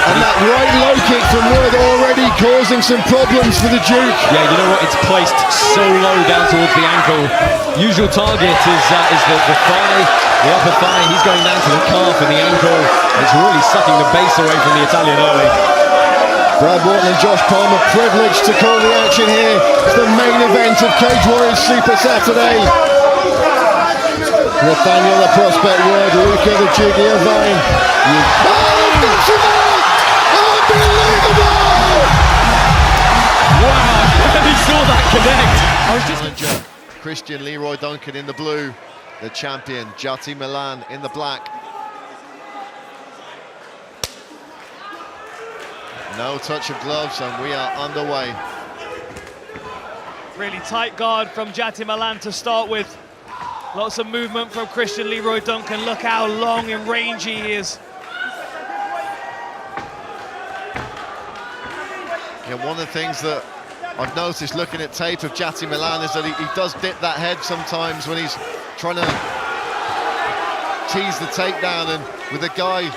Speaker 2: And that right low kick from Wood already causing some problems for the Duke.
Speaker 6: Yeah, you know what? It's placed so low down towards the ankle. Usual target is the thigh, the upper thigh. He's going down to the calf and the ankle. It's really sucking the base away from the Italian early.
Speaker 2: Brad Wharton and Josh Palmer privileged to call the action here. It's the main event of Cage Warriors Super Saturday. Nathaniel the prospect Wood, Luca the jiggy Vine. Unbelievable!
Speaker 6: Wow, he saw that connect.
Speaker 2: Challenger, Christian Leroy Duncan in the blue, the champion Jati Milan in the black. No touch of gloves and we are underway.
Speaker 10: Really tight guard from Jati Milan to start with. Lots of movement from Christian Leroy Duncan. Look how long and rangy he is.
Speaker 2: Yeah, one of the things that I've noticed looking at tape of Jati Milan is that he does dip that head sometimes when he's trying to tease the takedown, and with a guy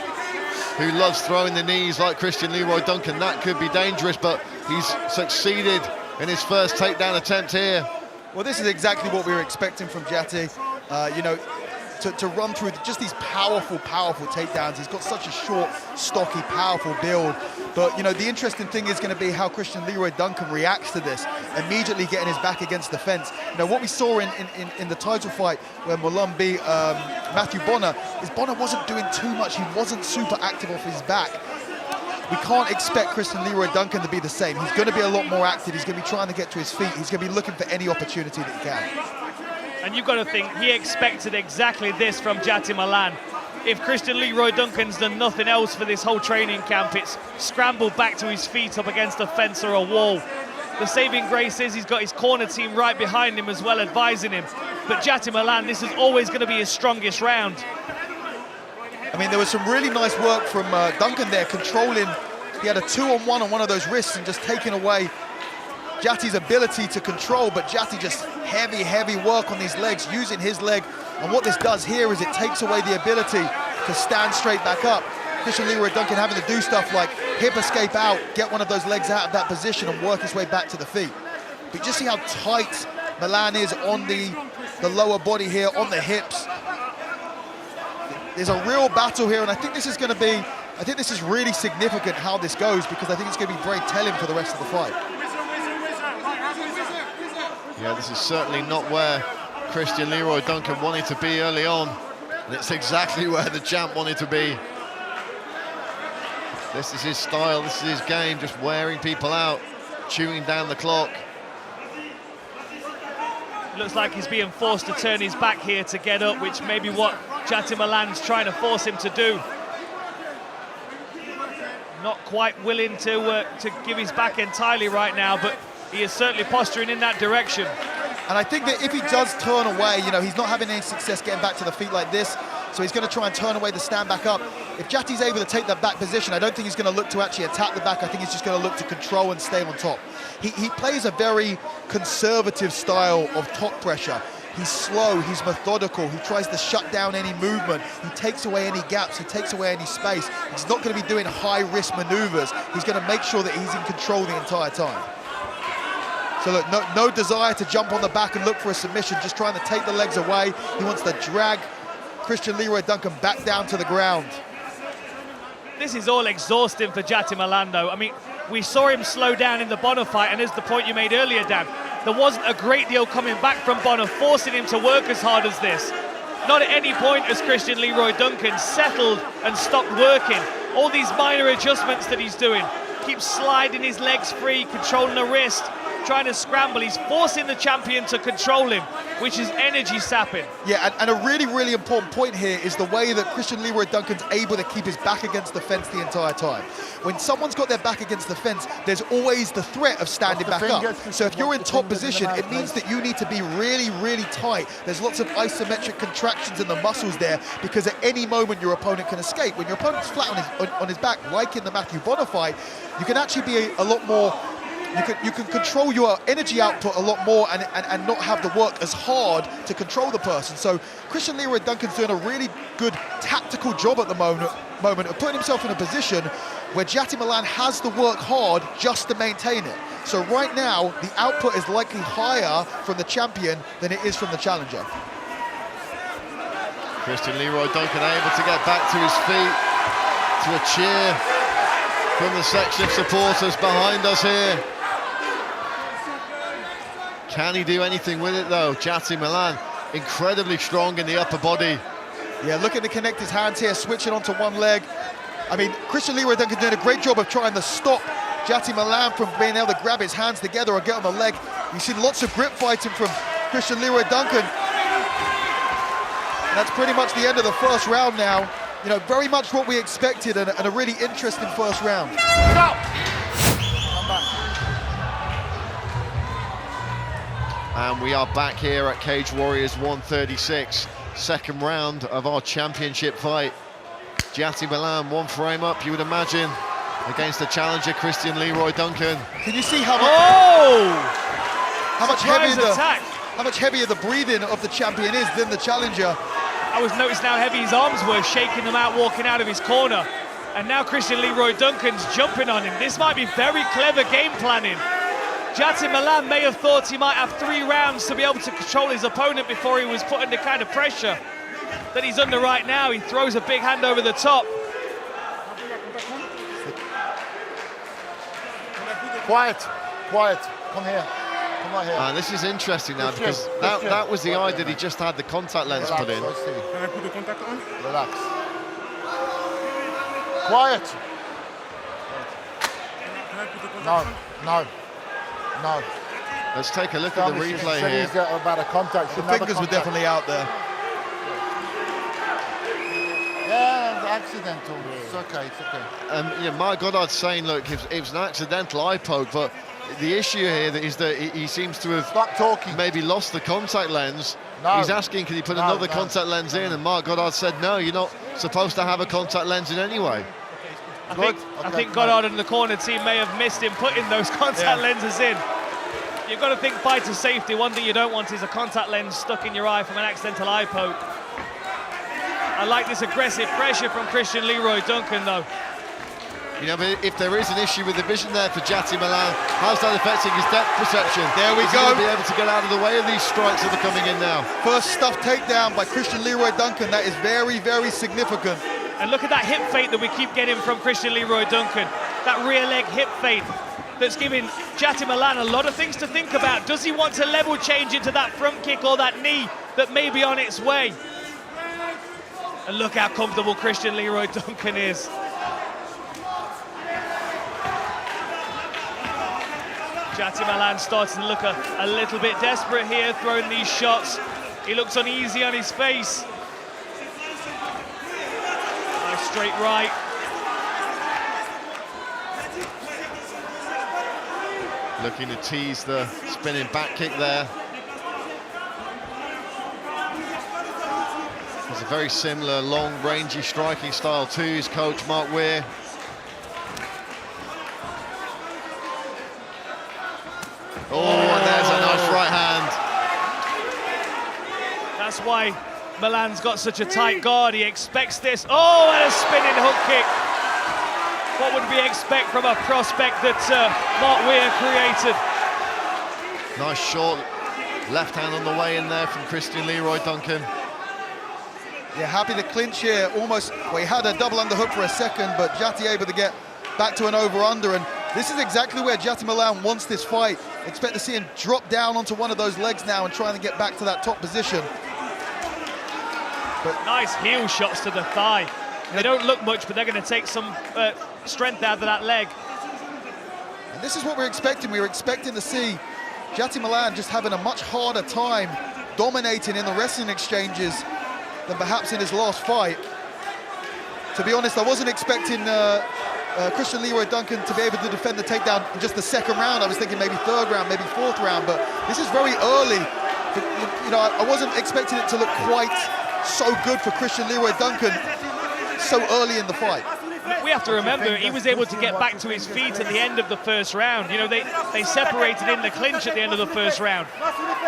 Speaker 2: who loves throwing the knees like Christian Leroy Duncan, that could be dangerous, but he's succeeded in his first takedown attempt here.
Speaker 8: Well, this is exactly what we were expecting from Jati. You know, to run through just these powerful takedowns. He's got such a short, stocky, powerful build. But, you know, the interesting thing is going to be how Christian Leroy Duncan reacts to this, immediately getting his back against the fence. You know, what we saw in the title fight where Milan beat Matthew Bonner is Bonner wasn't doing too much. He wasn't super active off his back. We can't expect Christian Leroy Duncan to be the same. He's going to be a lot more active. He's going to be trying to get to his feet. He's going to be looking for any opportunity that he can.
Speaker 10: And you've got to think, he expected exactly this from Jati Milan. If Christian Leroy Duncan's done nothing else for this whole training camp, it's scrambled back to his feet up against a fence or a wall. The saving grace is he's got his corner team right behind him as well, advising him. But Jati Milan, this is always going to be his strongest round.
Speaker 8: I mean, there was some really nice work from Duncan there, controlling. He had a 2-on-1 on one of those wrists and just taking away Jati's ability to control, but Jati just heavy work on these legs, using his leg. And what this does here is it takes away the ability to stand straight back up. Christian Leroy Duncan having to do stuff like hip escape out, get one of those legs out of that position and work his way back to the feet. But just see how tight Milan is on the lower body here, on the hips. There's a real battle here, and I think this is going to be, I think this is really significant how this goes, because I think it's going to be very telling for the rest of the fight.
Speaker 2: Yeah, this is certainly not where Christian Leroy Duncan wanted to be early on, and it's exactly where the champ wanted to be. This is his style, this is his game, just wearing people out, chewing down the clock.
Speaker 10: Looks like he's being forced to turn his back here to get up, which may be what Jati Milan's trying to force him to do. Not quite willing to give his back entirely right now, but he is certainly posturing in that direction.
Speaker 8: And I think that if he does turn away, you know, he's not having any success getting back to the feet like this, so he's going to try and turn away the stand back up. If Jati's able to take that back position, I don't think he's going to look to actually attack the back. I think he's just going to look to control and stay on top. He plays a very conservative style of top pressure. He's slow, he's methodical, he tries to shut down any movement, he takes away any gaps, he takes away any space. He's not going to be doing high-risk maneuvers. He's going to make sure that he's in control the entire time. So look, no desire to jump on the back and look for a submission, just trying to take the legs away. He wants to drag Christian Leroy Duncan back down to the ground.
Speaker 10: This is all exhausting for Jati Milan, though. I mean, we saw him slow down in the Bonner fight, and as the point you made earlier, Dan, there wasn't a great deal coming back from Bonner, forcing him to work as hard as this. Not at any point has Christian Leroy Duncan settled and stopped working. All these minor adjustments that he's doing, keeps sliding his legs free, controlling the wrist, trying to scramble. He's forcing the champion to control him, which is energy sapping.
Speaker 8: Yeah, and a really important point here is the way that Christian Leroy Duncan's able to keep his back against the fence the entire time. When someone's got their back against the fence, there's always the threat of standing back up. So if you're in top position, it means that you need to be really tight. There's lots of isometric contractions in the muscles there, because at any moment your opponent can escape. When your opponent's flat on his back, like in the Matthew Bonner fight, you can actually be a lot more you can control your energy output a lot more and not have to work as hard to control the person. So Christian Leroy Duncan's doing a really good tactical job at the moment of putting himself in a position where Jati Milan has to work hard just to maintain it. So right now, the output is likely higher from the champion than it is from the challenger.
Speaker 2: Christian Leroy Duncan able to get back to his feet to a cheer from the section of supporters behind us here. Can he do anything with it though? Jati Milan, incredibly strong in the upper body.
Speaker 8: Yeah, looking to connect his hands here, switching onto one leg. I mean, Christian Leroy Duncan doing a great job of trying to stop Jati Milan from being able to grab his hands together or get on the leg. You've seen lots of grip fighting from Christian Leroy Duncan. And that's pretty much the end of the first round now. You know, very much what we expected and a really interesting first round.
Speaker 2: And we are back here at Cage Warriors 136, second round of our championship fight. Jati Milan, one frame up, you would imagine, against the challenger Christian Leroy Duncan.
Speaker 8: Can you see how much heavier the breathing of the champion is than the challenger?
Speaker 10: I was noticing how heavy his arms were, shaking them out, walking out of his corner. And now Christian Leroy Duncan's jumping on him. This might be very clever game planning. Jati Milan may have thought he might have 3 rounds to be able to control his opponent before he was put under kind of pressure that he's under right now. He throws a big hand over the top.
Speaker 1: Quiet, come here. Come right here.
Speaker 2: This is interesting now because that was the eye that he just had the contact lens put in.
Speaker 1: Can I put the contact on? Relax. Quiet.
Speaker 11: Can I put the contact on?
Speaker 1: No.
Speaker 2: Let's take a look at the replay here.
Speaker 1: About a contact.
Speaker 8: The fingers were definitely out there.
Speaker 1: Yeah, accidental. It's okay.
Speaker 2: Yeah, Mark Goddard's saying, look, it was an accidental eye poke, but the issue here is that he seems to have maybe lost the contact lens.
Speaker 1: No.
Speaker 2: He's asking, can he put another contact lens in? And Mark Goddard said, no, you're not supposed to have a contact lens in anyway.
Speaker 10: I think Goddard and the corner team may have missed him putting those contact lenses in. You've got to think fighter safety. One thing you don't want is a contact lens stuck in your eye from an accidental eye poke. I like this aggressive pressure from Christian Leroy Duncan, though.
Speaker 2: You know, but if there is an issue with the vision there for Jati Milan, how's that affecting his depth perception?
Speaker 8: There we go.
Speaker 2: He's going to be able to get out of the way of these strikes that are coming in now.
Speaker 8: First stuffed takedown by Christian Leroy Duncan. That is very, very significant.
Speaker 10: And look at that hip feint that we keep getting from Christian Leroy Duncan. That rear leg hip feint that's giving Jati Milan a lot of things to think about. Does he want to level change into that front kick or that knee that may be on its way? And look how comfortable Christian Leroy Duncan is. Jati Milan starting to look a little bit desperate here, throwing these shots. He looks uneasy on his face. Nice straight right.
Speaker 2: Looking to tease the spinning back kick there. It's a very similar long, rangy striking style to his coach, Mark Weir. Oh, and there's a nice right hand.
Speaker 10: That's why Milan's got such a tight guard. He expects this. Oh, and a spinning hook kick. What would we expect from a prospect that Mark Weir created?
Speaker 2: Nice short left hand on the way in there from Christian Leroy Duncan.
Speaker 8: Yeah, happy to clinch here. Almost, well, he had a double underhook for a second, but Jati able to get back to an over-under, and this is exactly where Jati Milan wants this fight. Expect to see him drop down onto one of those legs now and trying to get back to that top position.
Speaker 10: But nice heel shots to the thigh. They don't look much, but they're going to take some strength out of that leg.
Speaker 8: And this is what we're expecting. We were expecting to see Jati Milan just having a much harder time dominating in the wrestling exchanges than perhaps in his last fight. To be honest, I wasn't expecting Christian Leroy Duncan to be able to defend the takedown in just the second round. I was thinking maybe third round, maybe fourth round, but this is very early. You know, I wasn't expecting it to look quite so good for Christian Leroy Duncan so early in the fight.
Speaker 10: we have to remember he was able to get back to his feet at the end of the first round. You know, they separated in the clinch at the end of the first round.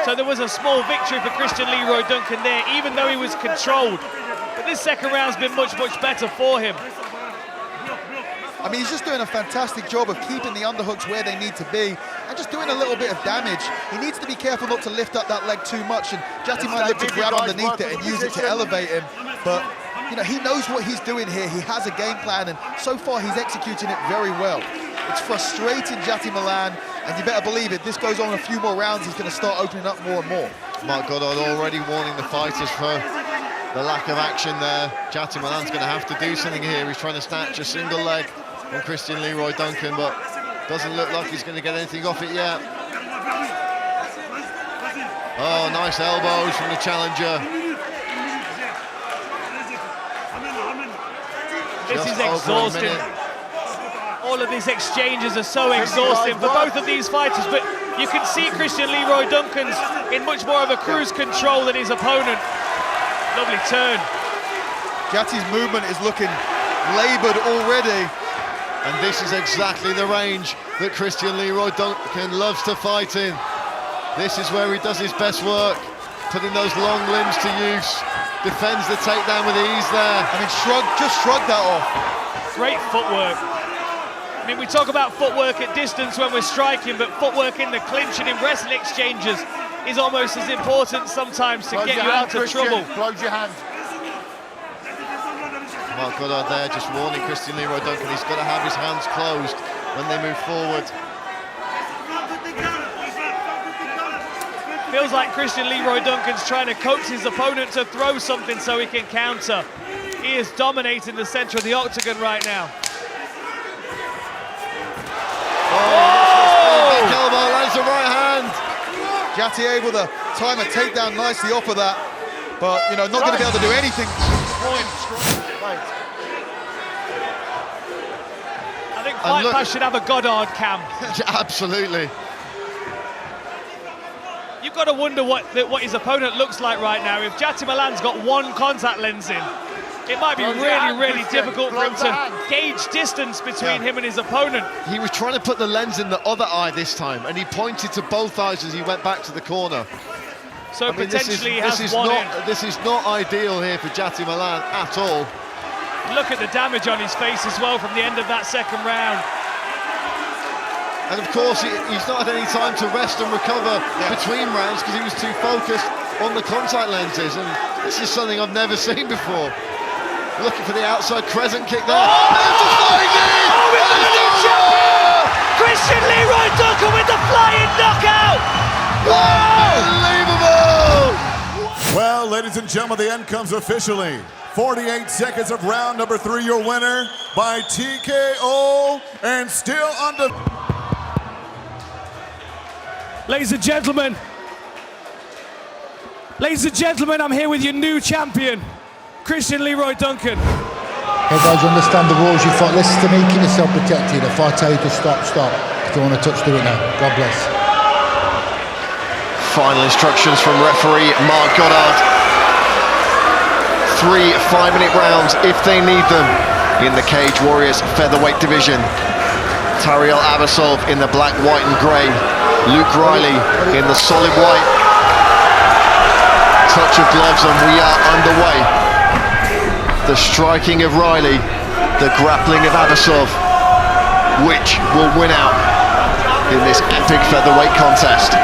Speaker 10: So there was a small victory for Christian Leroy Duncan there, even though he was controlled. But this second round's been much, much better for him.
Speaker 8: I mean, he's just doing a fantastic job of keeping the underhooks where they need to be and just doing a little bit of damage. He needs to be careful not to lift up that leg too much, and Jati might look to grab underneath it and use it to elevate him. But, you know, he knows what he's doing here. He has a game plan, and so far he's executing it very well. It's frustrating Jati Milan, and you better believe it, this goes on a few more rounds, he's going to start opening up more and more.
Speaker 2: Mark Goddard already warning the fighters for the lack of action there. Jati Milan's going to have to do something here. He's trying to snatch a single leg on Christian Leroy Duncan, but doesn't look like he's going to get anything off it yet. Oh, nice elbows from the challenger.
Speaker 10: This is exhausting. All of these exchanges are so exhausting for both of these fighters, but you can see Christian Leroy Duncan's in much more of a cruise control than his opponent. Lovely turn.
Speaker 8: Jati's movement is looking laboured already.
Speaker 2: And this is exactly the range that Christian Leroy Duncan loves to fight in. This is where he does his best work, putting those long limbs to use. Defends the takedown with ease there.
Speaker 8: I mean, just shrug that off.
Speaker 10: Great footwork. I mean, we talk about footwork at distance when we're striking, but footwork in the clinch and in wrestling exchanges is almost as important sometimes to get you out of trouble.
Speaker 11: Close your hand.
Speaker 2: Mark Goddard there just warning Christian Leroy Duncan he's got to have his hands closed when they move forward.
Speaker 10: Feels like Christian Leroy Duncan's trying to coax his opponent to throw something so he can counter. He is dominating the centre of the octagon right now.
Speaker 2: Oh! Back elbow, lands the right hand.
Speaker 8: Jati able to time a takedown nicely off of that, but, you know, not going to be able to do anything.
Speaker 10: I think Fight Pass should have a Goddard cam.
Speaker 2: Absolutely.
Speaker 10: You've got to wonder what his opponent looks like right now. If Jati Milan's got one contact lens in, it might be really difficult for him to gauge distance between him and his opponent.
Speaker 2: He was trying to put the lens in the other eye this time, and he pointed to both eyes as he went back to the corner.
Speaker 10: So potentially
Speaker 2: this is not ideal here for Jati Milan at all.
Speaker 10: Look at the damage on his face as well from the end of that second round.
Speaker 2: And of course, he's not had any time to rest and recover between rounds because he was too focused on the contact lenses. And this is something I've never seen before. Looking for the outside crescent kick there.
Speaker 10: Oh, we've got a new champion! Christian Leroy Duncan with the flying knockout!
Speaker 2: Unbelievable!
Speaker 12: Well, ladies and gentlemen, the end comes officially. 48 seconds of round number 3, your winner by TKO and still under.
Speaker 10: Ladies and gentlemen, I'm here with your new champion, Christian Leroy Duncan.
Speaker 1: Hey guys, you understand the rules you fight. Listen to me, keep yourself protected. If I tell you to stop, stop. If you want to touch, do it now. God bless.
Speaker 2: Final instructions from referee Mark Goddard. 3 5-minute rounds if they need them in the Cage Warriors featherweight division. Tariel Abisov in the black, white and grey. Luke Riley in the solid white. Touch of gloves and we are underway. The striking of Riley, the grappling of Abisov. Which will win out in this epic featherweight contest?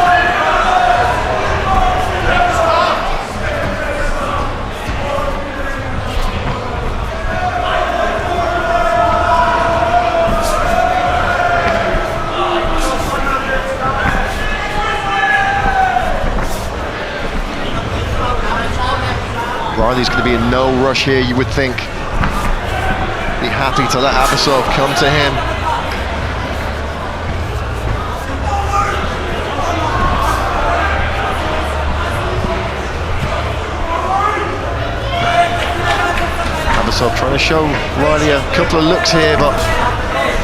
Speaker 2: Riley's going to be in no rush here, you would think. Be happy to let Abisov come to him. Abisov trying to show Riley a couple of looks here, but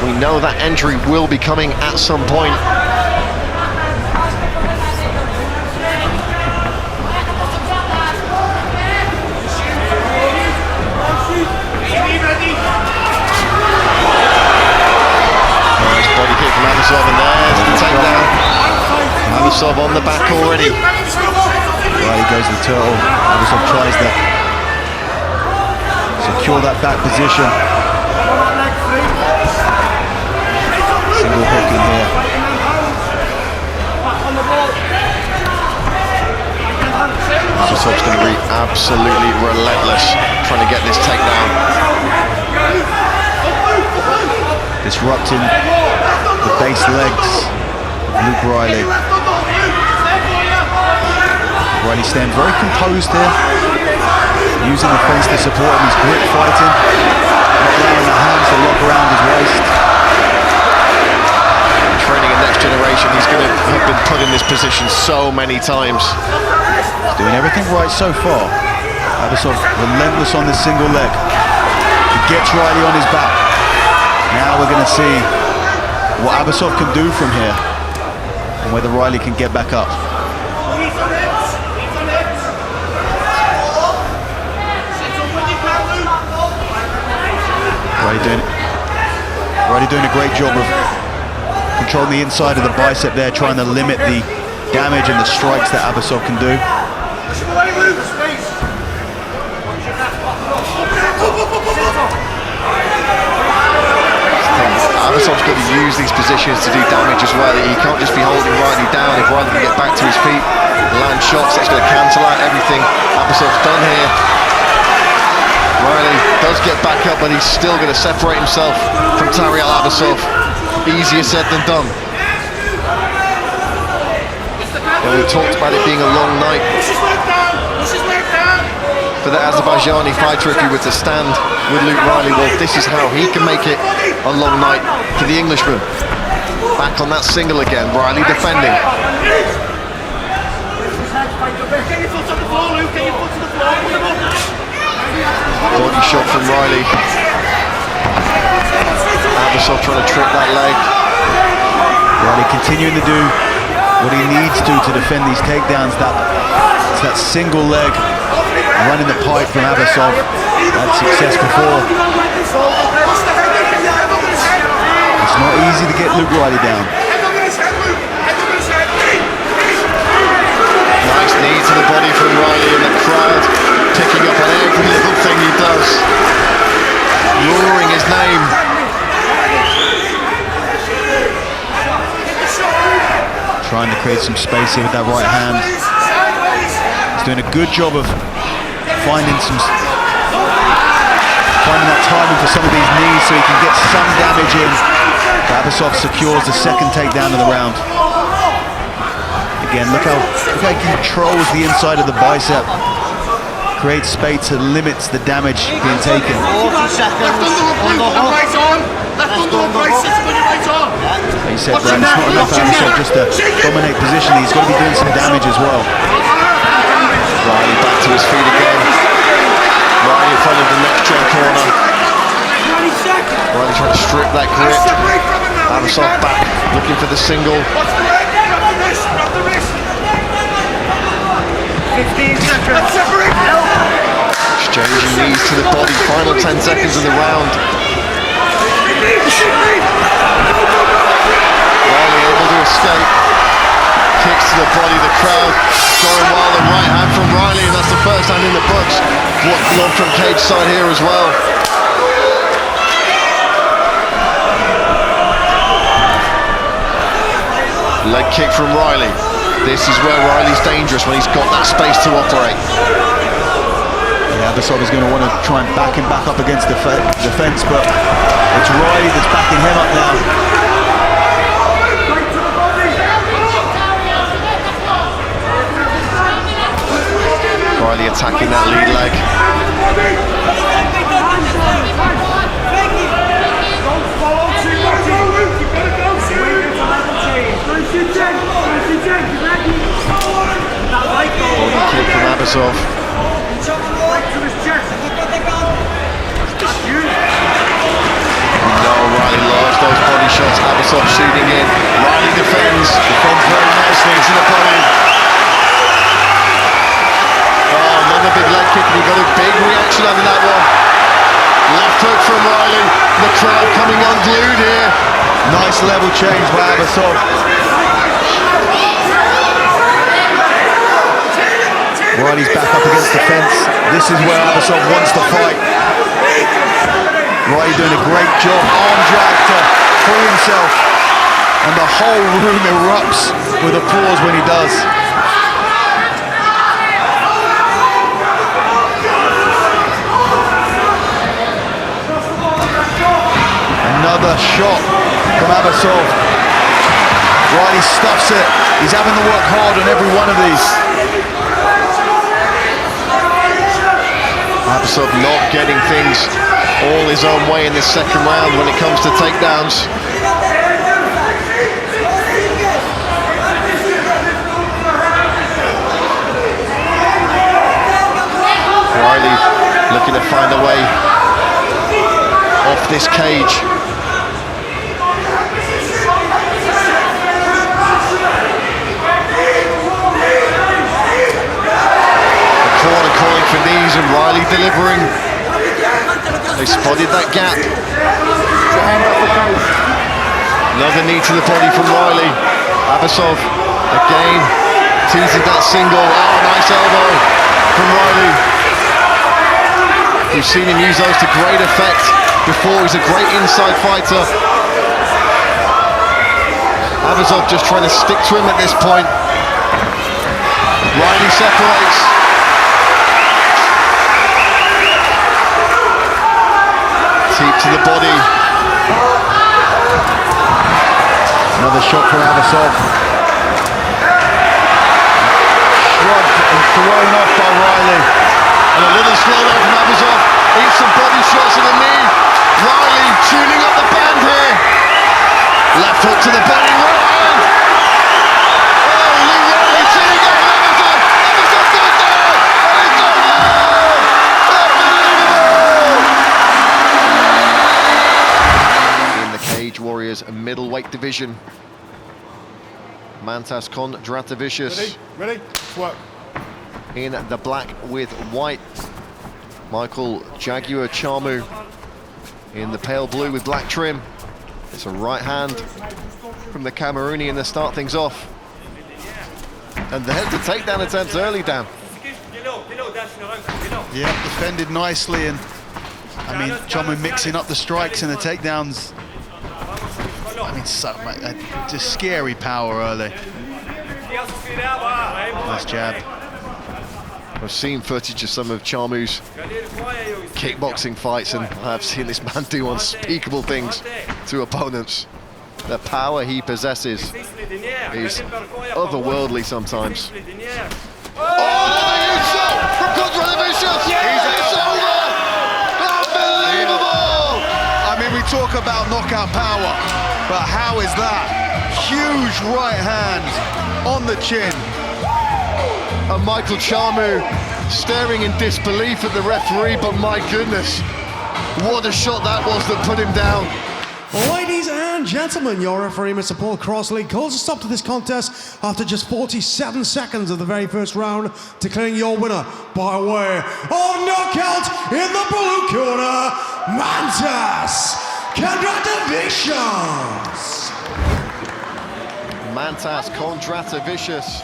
Speaker 2: we know that entry will be coming at some point. Abisov on the back already.
Speaker 8: Riley goes to the turtle. Abisov tries to secure that back position. Single hook in here.
Speaker 2: Abisov's going to be absolutely relentless trying to get this takedown.
Speaker 8: Disrupting the base legs of Luke Riley. Riley staying very composed here, using the fence to support him. He's grip fighting, not allowing the hands to lock around his waist.
Speaker 2: Training a next generation, he's going to have been put in this position so many times.
Speaker 8: Doing everything right so far. Abisov relentless on this single leg. He gets Riley on his back. Now we're going to see what Abisov can do from here and whether Riley can get back up. Riley doing a great job of controlling the inside of the bicep there, trying to limit the damage and the strikes that Abisov can do.
Speaker 2: Abisov's got to use these positions to do damage as well. He can't just be holding Riley down. If Riley can get back to his feet, land shots, that's going to cancel out everything Abisov's done here. Riley does get back up, but he's still going to separate himself from Tariel Abisov. Easier said than done. And we talked about it being a long night for the Azerbaijani fighter if he were to stand with Luke Riley. Well, this is how he can make it a long night for the Englishman. Back on that single again, Riley defending. Doggy shot from Riley. Abisov trying to trip that leg.
Speaker 8: Riley continuing to do what he needs to defend these takedowns. It's that single leg running the pipe from Abisov. Had success before. It's not easy to get Luke Riley down.
Speaker 2: Nice knee to the body from Riley, and the crowd picking up on every little thing he does, luring his name.
Speaker 8: Trying to create some space here with that right hand. He's doing a good job of finding that timing for some of these knees so he can get some damage in. Abisov secures the second takedown of the round. Again, look how he controls the inside of the bicep. Creates space and limits the damage being taken.
Speaker 11: 40 seconds. Right arm. Left under the brace. Sit on your right arm.
Speaker 8: Like you said, Brad, it's not enough for Abisov just to dominate position. He's got to be doing some damage as well.
Speaker 2: Riley back to his feet again. Riley in front of the next gen corner. Riley trying to strip that grip. Abisov back, looking for the single.
Speaker 11: 15 seconds.
Speaker 2: Exchanging knees to the body. Final 10 seconds of the round. Riley able to escape. Kicks to the body. The crowd going wild. The right hand from Riley, and that's the first hand in the books. One from cage side here as well. Leg kick from Riley. This is where Riley's dangerous, when he's got that space to operate.
Speaker 8: Yeah, Abisov is going to want to try and back him back up against the fence, but it's Riley that's backing him up now.
Speaker 2: Riley attacking that lead leg. Body kick from Abisov. No, Riley lost those body shots. Abisov shooting in. Riley defends very nicely into the body. Oh, another big leg kick. We got a big reaction out of that one. Left hook from Riley. The crowd coming unglued here.
Speaker 8: Nice level change by Abisov. Riley's back up against the fence. This is where Abisov wants to fight. Riley doing a great job, arm drag to free himself. And the whole room erupts with applause when he does. Another shot from Abisov. Riley stuffs it. He's having to work hard on every one of these.
Speaker 2: Abisov not getting things all his own way in this second round when it comes to takedowns. Riley looking to find a way off this cage. Corner calling for knees and Riley delivering. They spotted that gap. Another knee to the body from Riley. Abisov again teasing that single. Oh, nice elbow from Riley. We've seen him use those to great effect before. He's a great inside fighter. Abisov just trying to stick to him at this point. Riley separates. Deep to the body.
Speaker 8: Another shot from Abisov. Shrugged and thrown off by Riley.
Speaker 2: And a little slow there from Abisov. Eats some body shots in the knee. Riley tuning up the band here. Left hook to the body, right hand. Oh, Leroy tuning up Abisov. Abisov goes down. And he's gone down. Unbelievable. In the Cage Warriors middleweight division, Mantas Kondratavičius.
Speaker 12: Ready? What?
Speaker 2: In the black with white, Michael Jaguar Charu in the pale blue with black trim. It's a right hand from the Cameroonian to start things off. And there's the takedown attempts early, Dan.
Speaker 8: Yeah, defended nicely, and I mean, Charu mixing up the strikes and the takedowns. I mean, just scary power early. Nice jab.
Speaker 2: I've seen footage of some of Charu's kickboxing fights, and I've seen this man do unspeakable things to opponents. The power he possesses is otherworldly sometimes.
Speaker 11: Oh, another huge shot from Kondratavičius! It's over! Unbelievable!
Speaker 8: I mean, we talk about knockout power, but how is that? Huge right hand on the chin.
Speaker 2: And Michael Charu staring in disbelief at the referee, but my goodness, what a shot that was that put him down.
Speaker 7: Ladies and gentlemen, your referee, Mr. Paul Crossley, calls a stop to this contest after just 47 seconds of the very first round, declaring your winner by way of knockout in the blue corner, Mantas Kondratavičius.
Speaker 2: Mantas Kondratavičius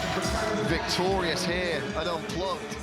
Speaker 2: victorious here at Unplugged.